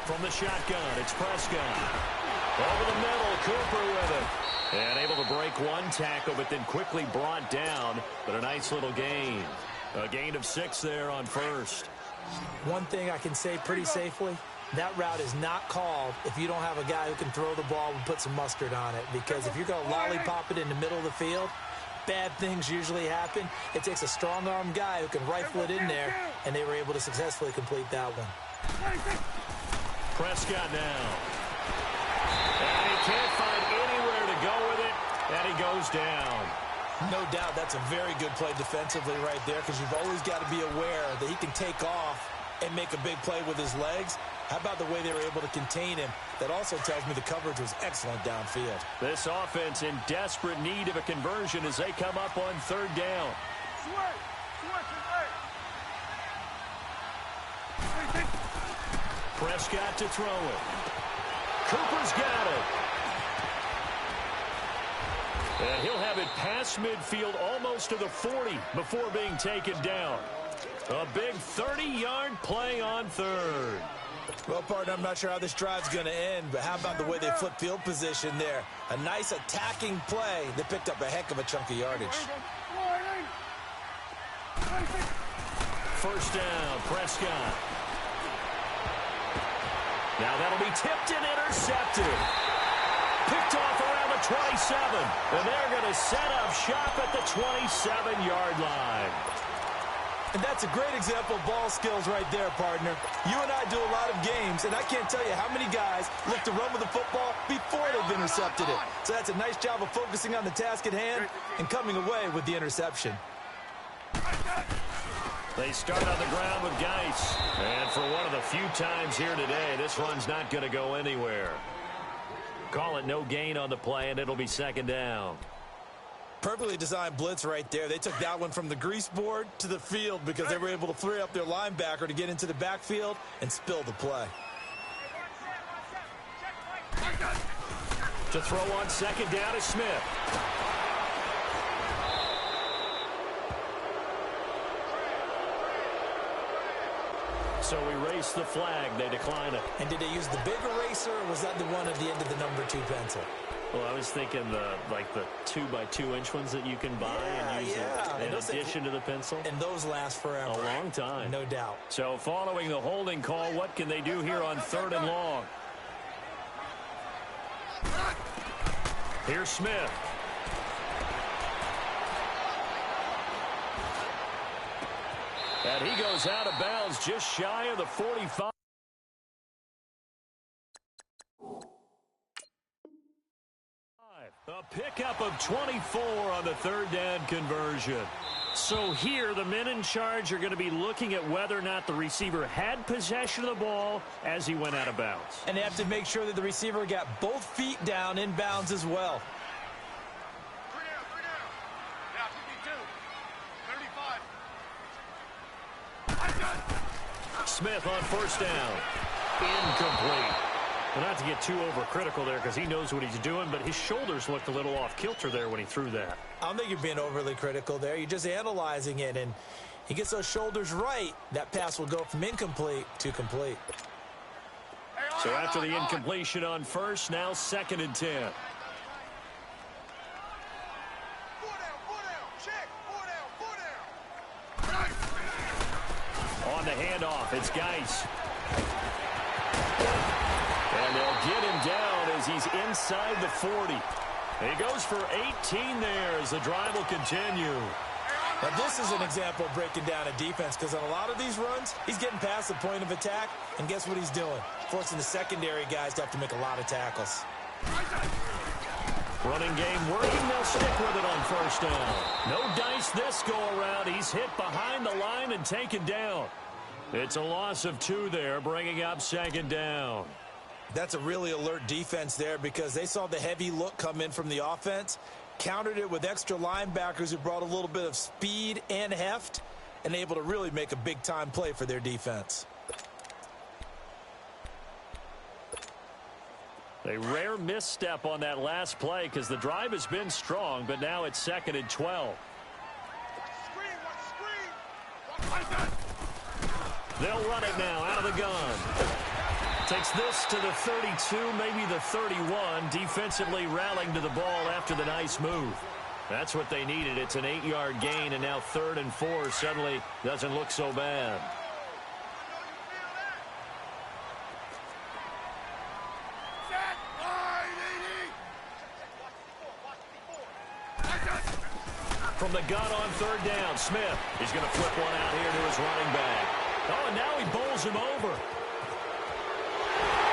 From the shotgun, it's Prescott. Over the middle, Cooper with it. And able to break one tackle, but then quickly brought down. But a nice little gain. A gain of 6 there on first. One thing I can say pretty safely, that route is not called if you don't have a guy who can throw the ball and put some mustard on it. Because if you're going to lollipop it in the middle of the field, bad things usually happen. It takes a strong-arm guy who can rifle it in there, and they were able to successfully complete that one. Prescott now. And he can't find anywhere to go with it, and he goes down. No doubt that's a very good play defensively right there, because you've always got to be aware that he can take off and make a big play with his legs. How about the way they were able to contain him? That also tells me the coverage was excellent downfield. This offense in desperate need of a conversion as they come up on 3rd down. Prescott to throw it. Cooper's got it. And he'll have it past midfield almost to the 40 before being taken down. A big 30-yard play on 3rd. Well, partner, I'm not sure how this drive's going to end, but how about the way they flip field position there? A nice attacking play that picked up a heck of a chunk of yardage. 1st down, Prescott. Now that'll be tipped and intercepted. Picked off around the 27. And they're going to set up shop at the 27-yard line. And that's a great example of ball skills right there, partner. You and I do a lot of games, and I can't tell you how many guys look to run with the football before they've intercepted it. So that's a nice job of focusing on the task at hand and coming away with the interception. They start on the ground with Geis. And for one of the few times here today, this run's not going to go anywhere. Call it no gain on the play, and it'll be 2nd down. Perfectly designed blitz right there. They took that one from the grease board to the field because they were able to free up their linebacker to get into the backfield and spill the play. To throw on 2nd down is Smith. So we race the flag. They decline it. And did they use the big eraser, or was that the one at the end of the number 2 pencil? Well, I was thinking the 2-by-2-inch ones that you can buy and use in addition to the pencil. And those last forever. A long time. No doubt. So following the holding call, what can they do here on 3rd and long? Here's Smith. And he goes out of bounds just shy of the 45. A pickup of 24 on the 3rd down conversion. So here, the men in charge are going to be looking at whether or not the receiver had possession of the ball as he went out of bounds. And they have to make sure that the receiver got both feet down in bounds as well. Smith on 1st down. Incomplete. Well, not to get too overcritical there because he knows what he's doing, but his shoulders looked a little off kilter there when he threw that. I don't think you're being overly critical there. You're just analyzing it, and he gets those shoulders right. That pass will go from incomplete to complete. So after the incompletion on 1st, now 2nd and 10. On the handoff, it's Geis. And they'll get him down as he's inside the 40. He goes for 18 there as the drive will continue. Now, this is an example of breaking down a defense because on a lot of these runs, he's getting past the point of attack, and guess what he's doing? Forcing the secondary guys to have to make a lot of tackles. Running game working. They'll stick with it on first down. No dice this go-around. He's hit behind the line and taken down. It's a loss of 2 there, bringing up second down. That's a really alert defense there because they saw the heavy look come in from the offense, countered it with extra linebackers who brought a little bit of speed and heft, and able to really make a big-time play for their defense. A rare misstep on that last play because the drive has been strong, but now it's 2nd and 12. They'll run it now out of the gun. Takes this to the 32, maybe the 31, defensively rallying to the ball after the nice move. That's what they needed. It's an 8-yard gain, and now 3rd and 4 suddenly doesn't look so bad. From the gun on 3rd down, Smith. He's going to flip one out here to his running back. Oh, and now he bowls him over.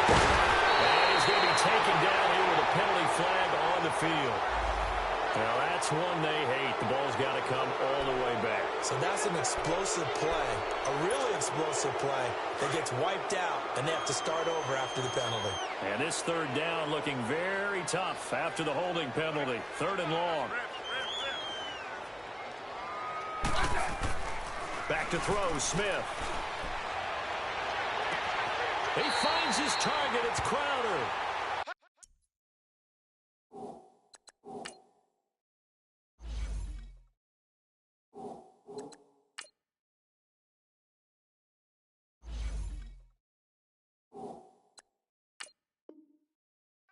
And he's going to be taken down here with a penalty flag on the field. Now, that's one they hate. The ball's got to come all the way back. So that's an explosive play, a really explosive play that gets wiped out, and they have to start over after the penalty. And this 3rd down looking very tough after the holding penalty. 3rd and long. Back to throw, Smith. He finds his target. It's Crowder.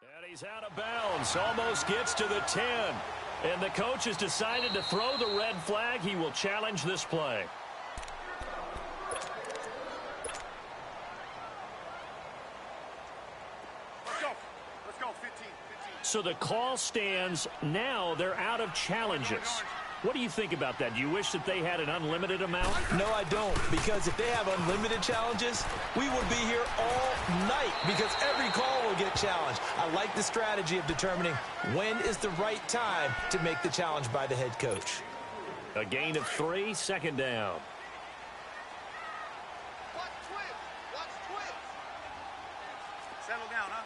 And he's out of bounds. Almost gets to the 10. And the coach has decided to throw the red flag. He will challenge this play. So the call stands. Now they're out of challenges. What do you think about that? Do you wish that they had an unlimited amount? No, I don't, because if they have unlimited challenges, we would be here all night because every call will get challenged. I like the strategy of determining when is the right time to make the challenge by the head coach. A gain of 3, 2nd down. Settle down, huh?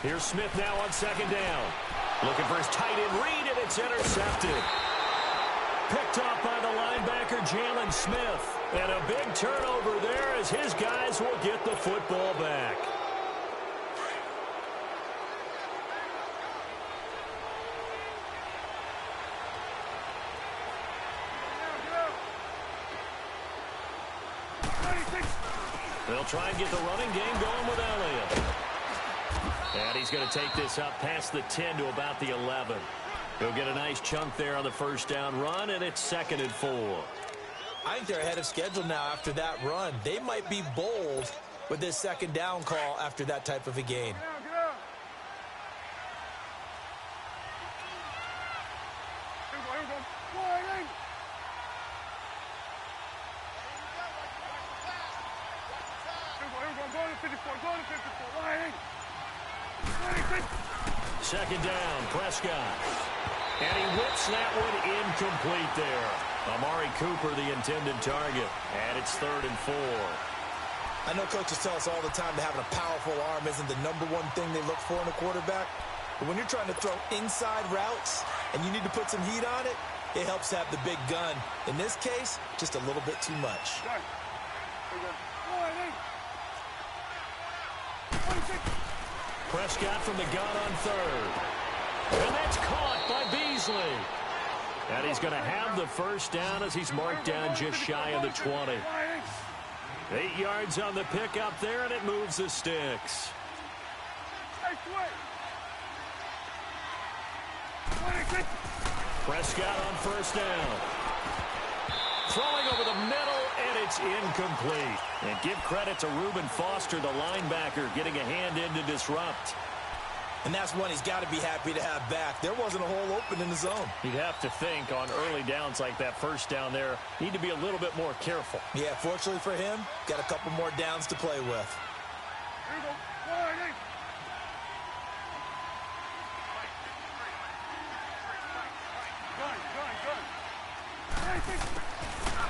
Here's Smith now on 2nd down. Looking for his tight end read, and it's intercepted. Picked off by the linebacker, Jalen Smith. And a big turnover there as his guys will get the football back. They'll try and get the running game going with Elliott. And he's going to take this up past the 10 to about the 11. He'll get a nice chunk there on the 1st down run, and it's 2nd and 4. I think they're ahead of schedule now after that run. They might be bold with this 2nd down call after that type of a gain. Second down, Prescott. And he whips that one incomplete there. Amari Cooper, the intended target. And it's 3rd and 4. I know coaches tell us all the time that having a powerful arm isn't the #1 thing they look for in a quarterback. But when you're trying to throw inside routes and you need to put some heat on it, it helps to have the big gun. In this case, just a little bit too much. Prescott from the gun on 3rd. And that's caught by Beasley. And he's going to have the 1st down as he's marked down just shy of the 20. 8 yards on the pickup there, and it moves the sticks. Prescott on 1st down. Throwing over the middle, and it's incomplete. And give credit to Reuben Foster, the linebacker, getting a hand in to disrupt. And that's one he's got to be happy to have back. There wasn't a hole open in the zone. You'd have to think on early downs like that 1st down there, need to be a little bit more careful. Yeah, fortunately for him, got a couple more downs to play with. you go. Wide 8.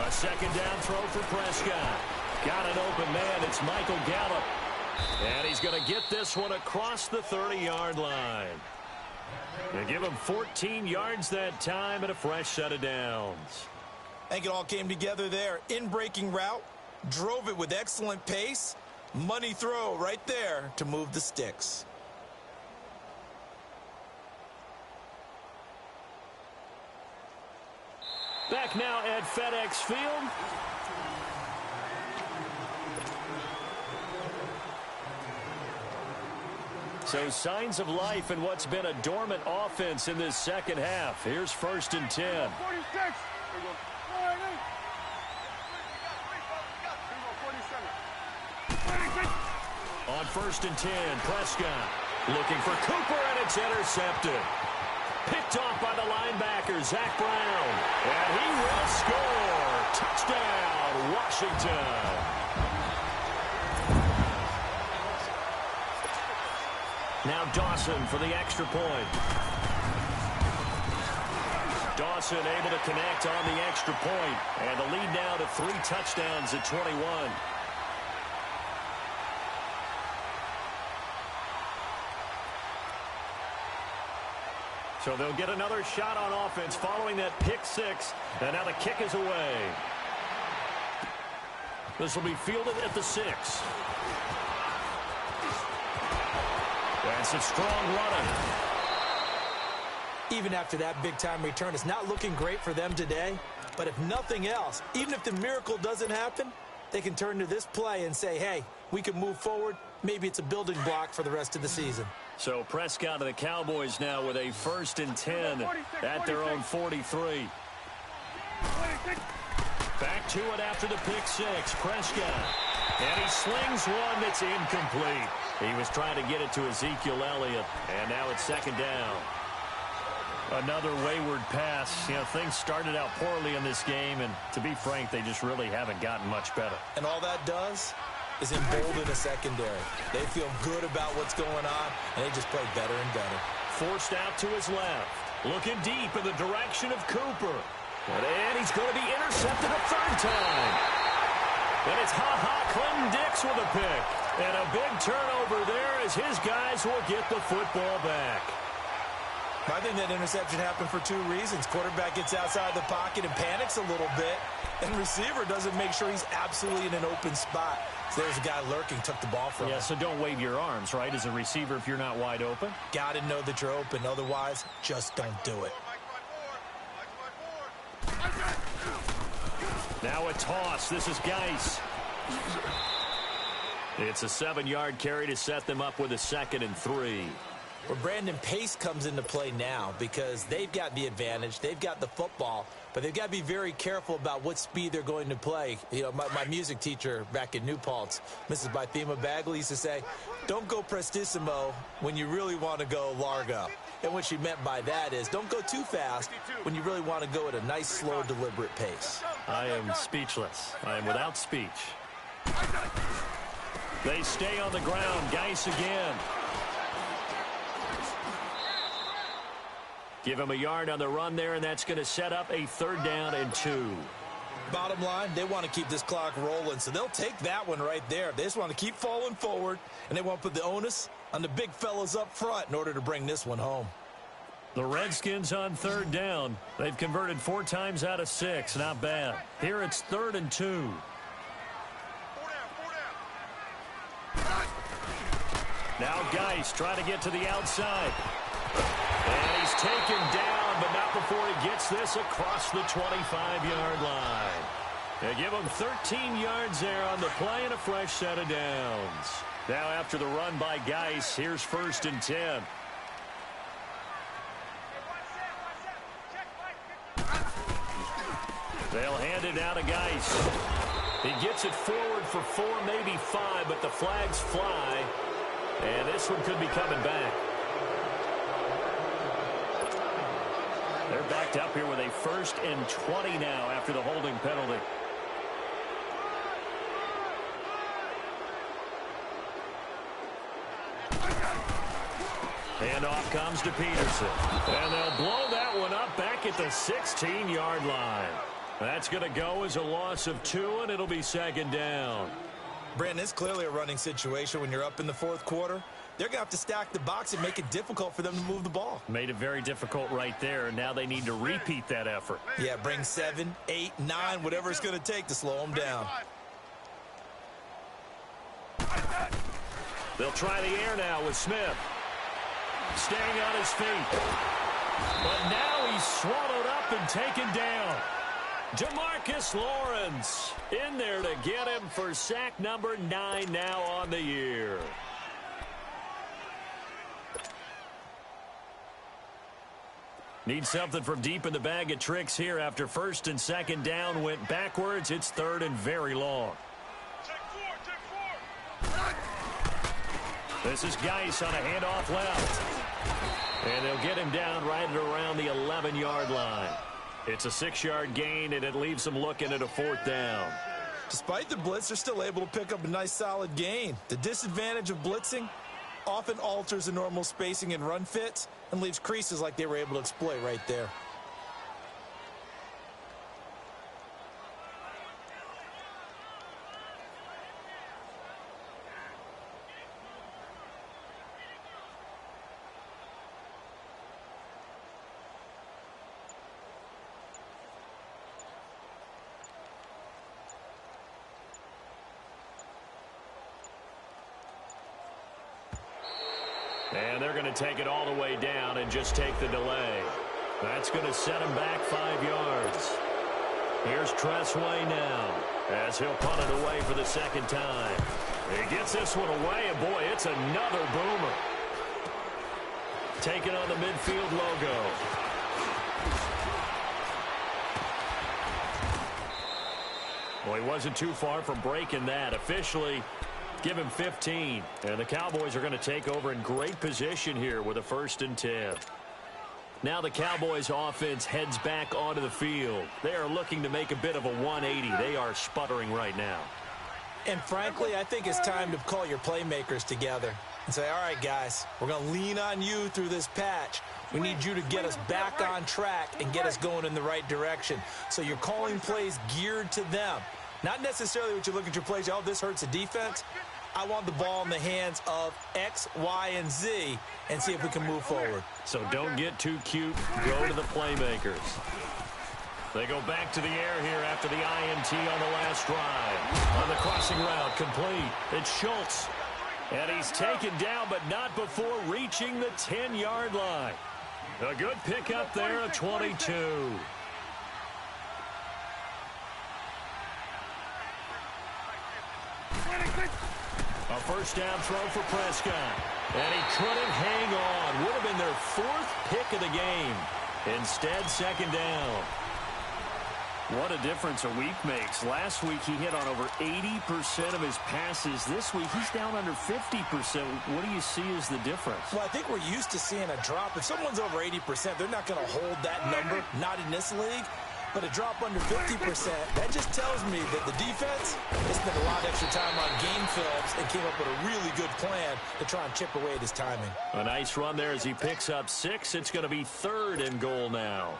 A second down throw for Prescott. Got an open man. It's Michael Gallup. And he's going to get this one across the 30-yard line. They give him 14 yards that time and a fresh set of downs. I think it all came together there. In-breaking route, drove it with excellent pace. Money throw right there to move the sticks. Back now at FedEx Field. So signs of life in what's been a dormant offense in this second half. Here's 1st and 10. 46. Wide 8. 46. On 1st and 10, Prescott looking for Cooper, and it's intercepted. Picked off by the linebacker, Zach Brown. And he will score. Touchdown, Washington. Now Dawson for the extra point. Dawson able to connect on the extra point. And the lead now to 3 touchdowns at 21. So they'll get another shot on offense following that pick 6. And now the kick is away. This will be fielded at the 6. That's a strong running. Even after that big-time return, it's not looking great for them today. But if nothing else, even if the miracle doesn't happen, they can turn to this play and say, hey, we can move forward. Maybe it's a building block for the rest of the season. So Prescott and the Cowboys now with a 1st and 10 at their own 43. Back to it after the pick 6. Prescott. And he slings one that's incomplete. He was trying to get it to Ezekiel Elliott. And now it's 2nd down. Another wayward pass. You know, things started out poorly in this game. And to be frank, they just really haven't gotten much better. And all that does is embolden a secondary. They feel good about what's going on, and they just play better and better. Forced out to his left. Looking deep in the direction of Cooper. And he's going to be intercepted a 3rd time. And it's Clinton Dix with a pick. And a big turnover there as his guys will get the football back. I think that interception happened for 2 reasons. Quarterback gets outside the pocket and panics a little bit. And receiver doesn't make sure he's absolutely in an open spot. So there's a guy lurking, took the ball from him. Yeah, so don't wave your arms, right, as a receiver if you're not wide open. Got to know that you're open. Otherwise, just don't do it. Now a toss. This is Geis. It's a 7-yard carry to set them up with a 2nd and 3. Well, Brandon, pace comes into play now because they've got the advantage. They've got the football, but they've got to be very careful about what speed they're going to play. You know, my music teacher back in New Paltz, Mrs. Bythema Bagley, used to say, don't go prestissimo when you really want to go largo. And what she meant by that is don't go too fast when you really want to go at a nice, slow, deliberate pace. I am speechless. I am without speech. They stay on the ground. Geis again. Give him a yard on the run there, and that's going to set up a 3rd down and 2. Bottom line, they want to keep this clock rolling, so they'll take that one right there. They just want to keep falling forward, and they want to put the onus on the big fellas up front in order to bring this one home. The Redskins on 3rd down. They've converted 4 times out of 6. Not bad. Here it's 3rd and 2. Now Geis trying to get to the outside. And he's taken down, but not before he gets this across the 25-yard line. They give him 13 yards there on the play and a fresh set of downs. Now after the run by Geis, here's 1st and 10. They'll hand it down to Geis. He gets it forward for 4, maybe 5, but the flags fly. And this one could be coming back. They're backed up here with a 1st and 20 now after the holding penalty. Handoff comes to Peterson. And they'll blow that one up back at the 16-yard line. That's going to go as a loss of 2, and it'll be second down. Brandon, it's clearly a running situation when you're up in the fourth quarter. They're going to have to stack the box and make it difficult for them to move the ball. Made it very difficult right there, and now they need to repeat that effort. Yeah, bring 7, 8, 9, whatever it's going to take to slow them down. They'll try the air now with Smith. Staying on his feet. But now he's swallowed up and taken down. DeMarcus Lawrence in there to get him for sack number 9 now on the year. Need something from deep in the bag of tricks here after first and second down went backwards. It's third and very long. This is Geis on a handoff left. And they'll get him down right at around the 11-yard line. It's a 6-yard gain, and it leaves them looking at a fourth down. Despite the blitz, they're still able to pick up a nice solid gain. The disadvantage of blitzing often alters the normal spacing and run fits and leaves creases like they were able to exploit right there. And they're going to take it all the way down and just take the delay. That's going to set him back 5 yards. Here's Tressway now as he'll punt it away for the second time. He gets this one away, and boy, it's another boomer. Taking on the midfield logo. Well, he wasn't too far from breaking that. Officially, give him 15. And the Cowboys are going to take over in great position here with a 1st and 10. Now the Cowboys offense heads back onto the field. They are looking to make a bit of a 180. They are sputtering right now. And frankly, I think it's time to call your playmakers together and say, all right, guys, we're going to lean on you through this patch. We need you to get us back on track and get us going in the right direction. So you're calling plays geared to them. Not necessarily what you look at your plays, oh, this hurts the defense. I want the ball in the hands of X, Y, and Z and see if we can move forward. So don't get too cute. Go to the playmakers. They go back to the air here after the INT on the last drive. On the crossing route, complete. It's Schultz. And he's taken down, but not before reaching the 10-yard line. A good pickup there at 22. A first down throw for Prescott. And he couldn't hang on. Would have been their 4th pick of the game. Instead, second down. What a difference a week makes. Last week, he hit on over 80% of his passes. This week, he's down under 50%. What do you see as the difference? Well, I think we're used to seeing a drop. If someone's over 80%, they're not going to hold that number, not in this league. But a drop under 50%, that just tells me that the defense has spent a lot of extra time on game films and came up with a really good plan to try and chip away at his timing. A nice run there as he picks up 6. It's going to be 3rd and goal now.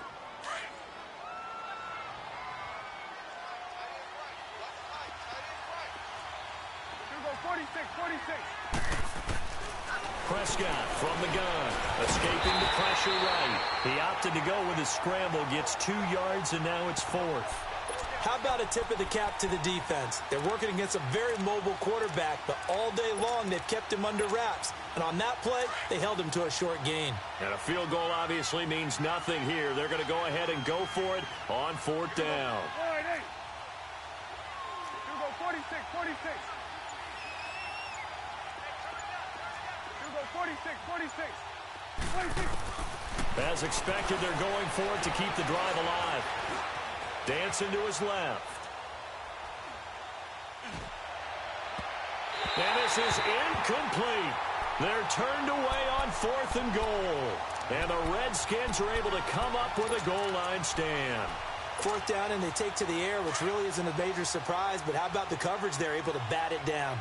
Prescott from the gun, escaping the pressure right. He opted to go with his scramble, gets 2 yards, and now it's 4th. How about a tip of the cap to the defense? They're working against a very mobile quarterback, but all day long they've kept him under wraps. And on that play, they held him to a short gain. And a field goal obviously means nothing here. They're going to go ahead and go for it on 4th down. 46. As expected, they're going for it to keep the drive alive. Dancing to his left. And this is incomplete. They're turned away on 4th and goal. And the Redskins are able to come up with a goal line stand. 4th down, and they take to the air, which really isn't a major surprise. But how about the coverage there, able to bat it down?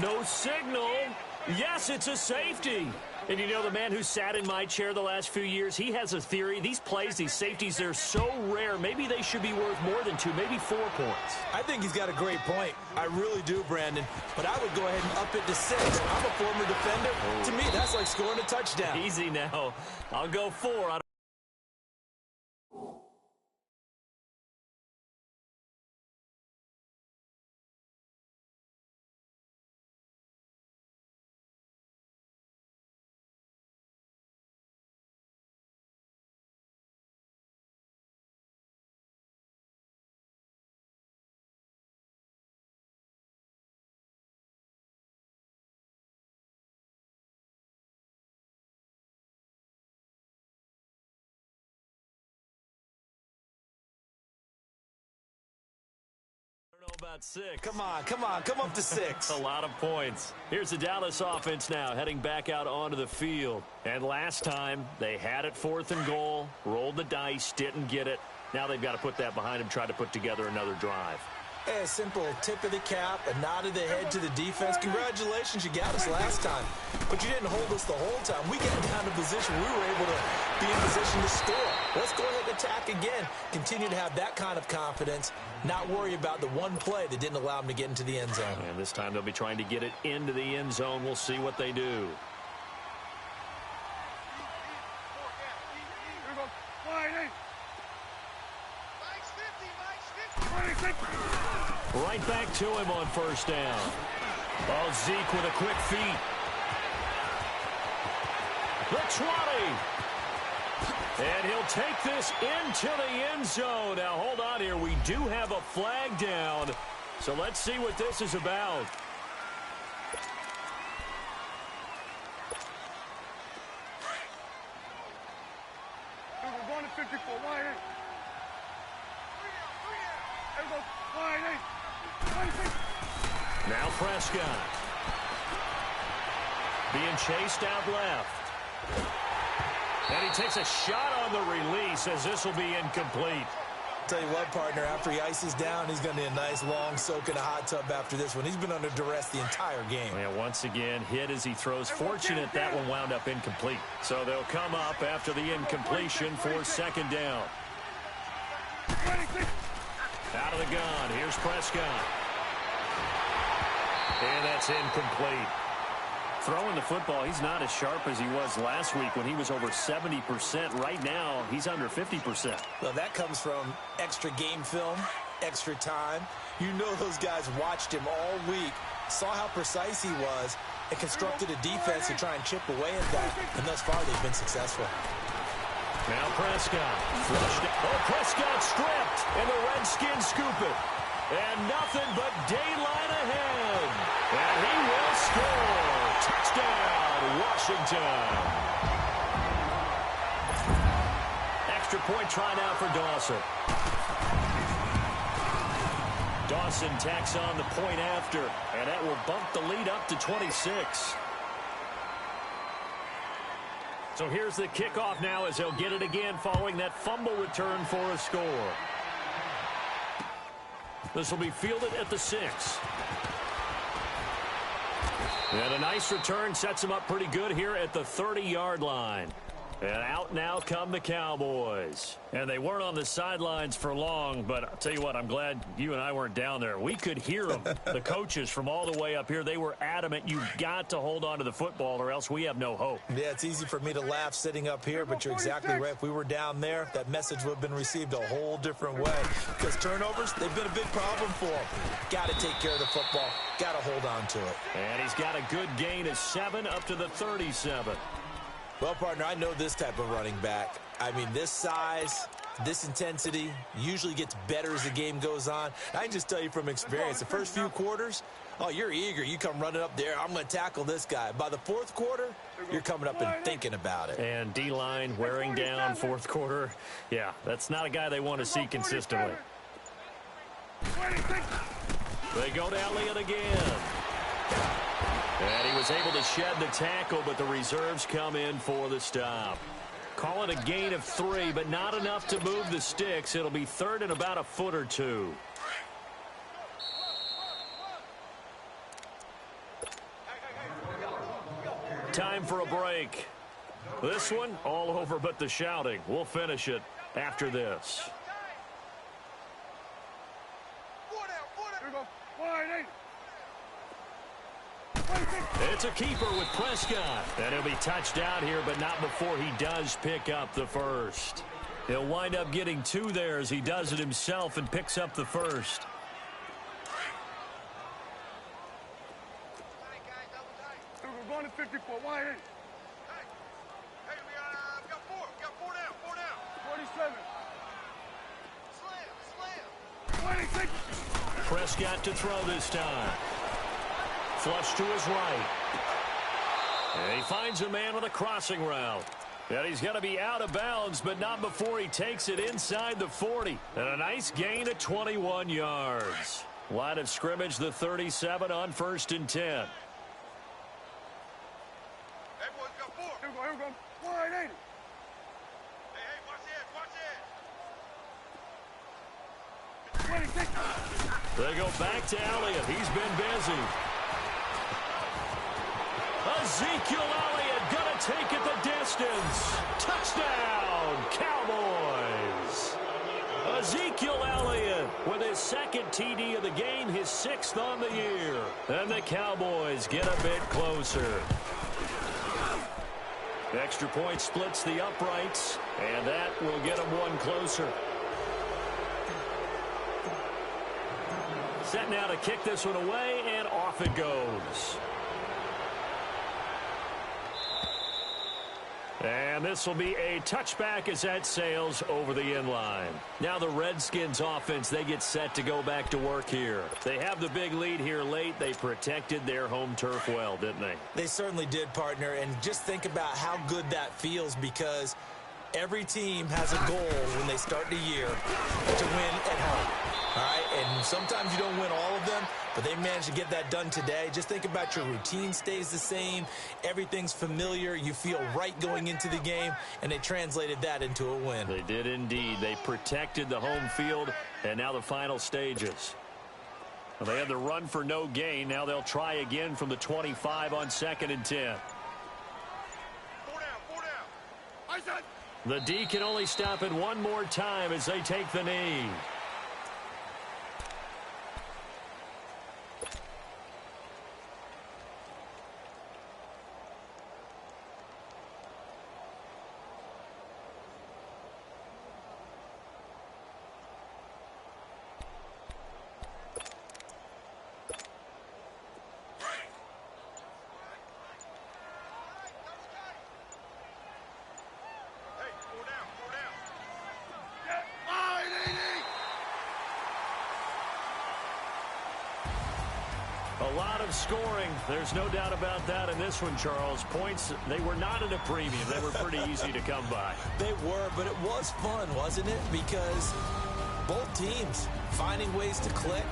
No signal. Yes, it's a safety. And you know, the man who sat in my chair the last few years, he has a theory. These plays, these safeties, they're so rare. Maybe they should be worth more than 2, maybe 4 points. I think he's got a great point. I really do, Brandon. But I would go ahead and up it to 6. I'm a former defender. To me, that's like scoring a touchdown. Easy now. I'll go 4. About 6. Come up to 6. A lot of points. Here's the Dallas offense now heading back out onto the field. And last time they had it 4th and goal, rolled the dice, didn't get it. Now they've got to put that behind them, try to put together another drive. A simple tip of the cap, a nod of the head to the defense. Congratulations, you got us last time. But you didn't hold us the whole time. We got down to position. We were able to be in position to score. Let's go ahead and attack again. Continue to have that kind of confidence. Not worry about the one play that didn't allow them to get into the end zone. And this time they'll be trying to get it into the end zone. We'll see what they do. Here we go. Wide 8. 26. Right back to him on 1st down. Oh, Zeke with a quick feet. The 20. And he'll take this into the end zone. Now, hold on here. We do have a flag down. So let's see what this is about. We're going to 54. Wide 8. Here we go. Wide 8. 26. Now Prescott. Being chased out left. And he takes a shot on the release as this will be incomplete. Tell you what, partner, after he ices down, he's going to need a nice long soak in a hot tub after this one. He's been under duress the entire game. Yeah, once again, hit as he throws. Fortunate that one wound up incomplete. So they'll come up after the incompletion for 2nd down. Out of the gun. Here's Prescott. And that's incomplete. Throwing the football, he's not as sharp as he was last week when he was over 70%. Right now, he's under 50%. Well, that comes from extra game film, extra time. You know those guys watched him all week, saw how precise he was, and constructed a defense to try and chip away at that. And thus far, they've been successful. Now Prescott. Flushed. Oh, Prescott stripped, and the Redskins scoop it. And nothing but daylight ahead. And he will score. Touchdown, Washington. Extra point try now for Dawson. Dawson tacks on the point after, and that will bump the lead up to 26. So here's the kickoff now as they'll get it again following that fumble return for a score. This will be fielded at the 6. And a nice return sets them up pretty good here at the 30-yard line. And out now come the Cowboys. And they weren't on the sidelines for long, but I'll tell you what, I'm glad you and I weren't down there. We could hear them, the coaches from all the way up here. They were adamant, you've got to hold on to the football or else we have no hope. Yeah, it's easy for me to laugh sitting up here, but you're exactly right. If we were down there, that message would have been received a whole different way. Because turnovers, they've been a big problem for them. Got to take care of the football. Got to hold on to it. And he's got a good gain of 7 up to the 37. Well, partner, I know this type of running back. I mean, this size, this intensity usually gets better as the game goes on. I can just tell you from experience, the first few quarters, oh, you're eager. You come running up there, I'm going to tackle this guy. By the 4th quarter, you're coming up and thinking about it. And D-line wearing down 4th quarter. Yeah, that's not a guy they want to see consistently. They go to Elliott again. And he was able to shed the tackle, but the reserves come in for the stop. Call it a gain of 3, but not enough to move the sticks. It'll be 3rd and about a foot or 2. Time for a break. This one, all over but the shouting. We'll finish it after this. Here we go. Wide 8. It's a keeper with Prescott. And he'll be touched out here, but not before he does pick up the first. He'll wind up getting 2 there as he does it himself and picks up the first. We're going to 54. Wide 8. Hey, we got 4. We got 4 down. 4 down. 47. Slam. 26. Prescott to throw this time. Flush to his right. And he finds a man on the crossing route. And he's going to be out of bounds, but not before he takes it inside the 40. And a nice gain of 21 yards. Line of scrimmage, the 37 on 1st and 10. Hey, boys, we got 4. Here we go. Wide 8. Hey, watch it. 26. They go back to Elliott. He's been busy. Ezekiel Elliott going to take it the distance. Touchdown, Cowboys. Ezekiel Elliott with his 2nd TD of the game, his 6th on the year. And the Cowboys get a bit closer. Extra point splits the uprights, and that will get them 1 closer. Set now to kick this one away, and off it goes. And this will be a touchback as that sails over the end line. Now the Redskins offense, they get set to go back to work here. They have the big lead here late. They protected their home turf well, didn't they? They certainly did, partner. And just think about how good that feels, because every team has a goal when they start the year to win at home. All right, and sometimes you don't win all of them, but they managed to get that done today. Just think about your routine stays the same. Everything's familiar. You feel right going into the game, and they translated that into a win. They did indeed. They protected the home field, and now the final stages. Well, they had the run for no gain. Now they'll try again from the 25 on 2nd and 10. 4 down. I said. The D can only stop it one more time as they take the knee. Hey, 4 down. 4 down. Get wide 80. A lot of scoring. There's no doubt about that in this one, Charles. Points, they were not at a premium. They were pretty easy to come by. They were, but it was fun, wasn't it? Because both teams finding ways to click.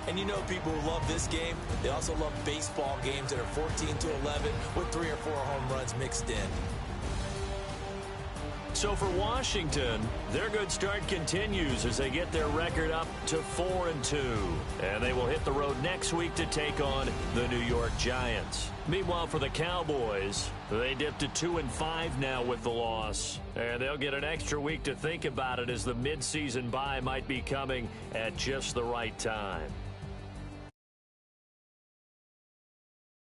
And you know people who love this game, they also love baseball games that are 14-11 with 3 or 4 home runs mixed in. So for Washington, their good start continues as they get their record up to 4-2. And they will hit the road next week to take on the New York Giants. Meanwhile, for the Cowboys, they dipped to 2-5 now with the loss. And they'll get an extra week to think about it as the midseason bye might be coming at just the right time.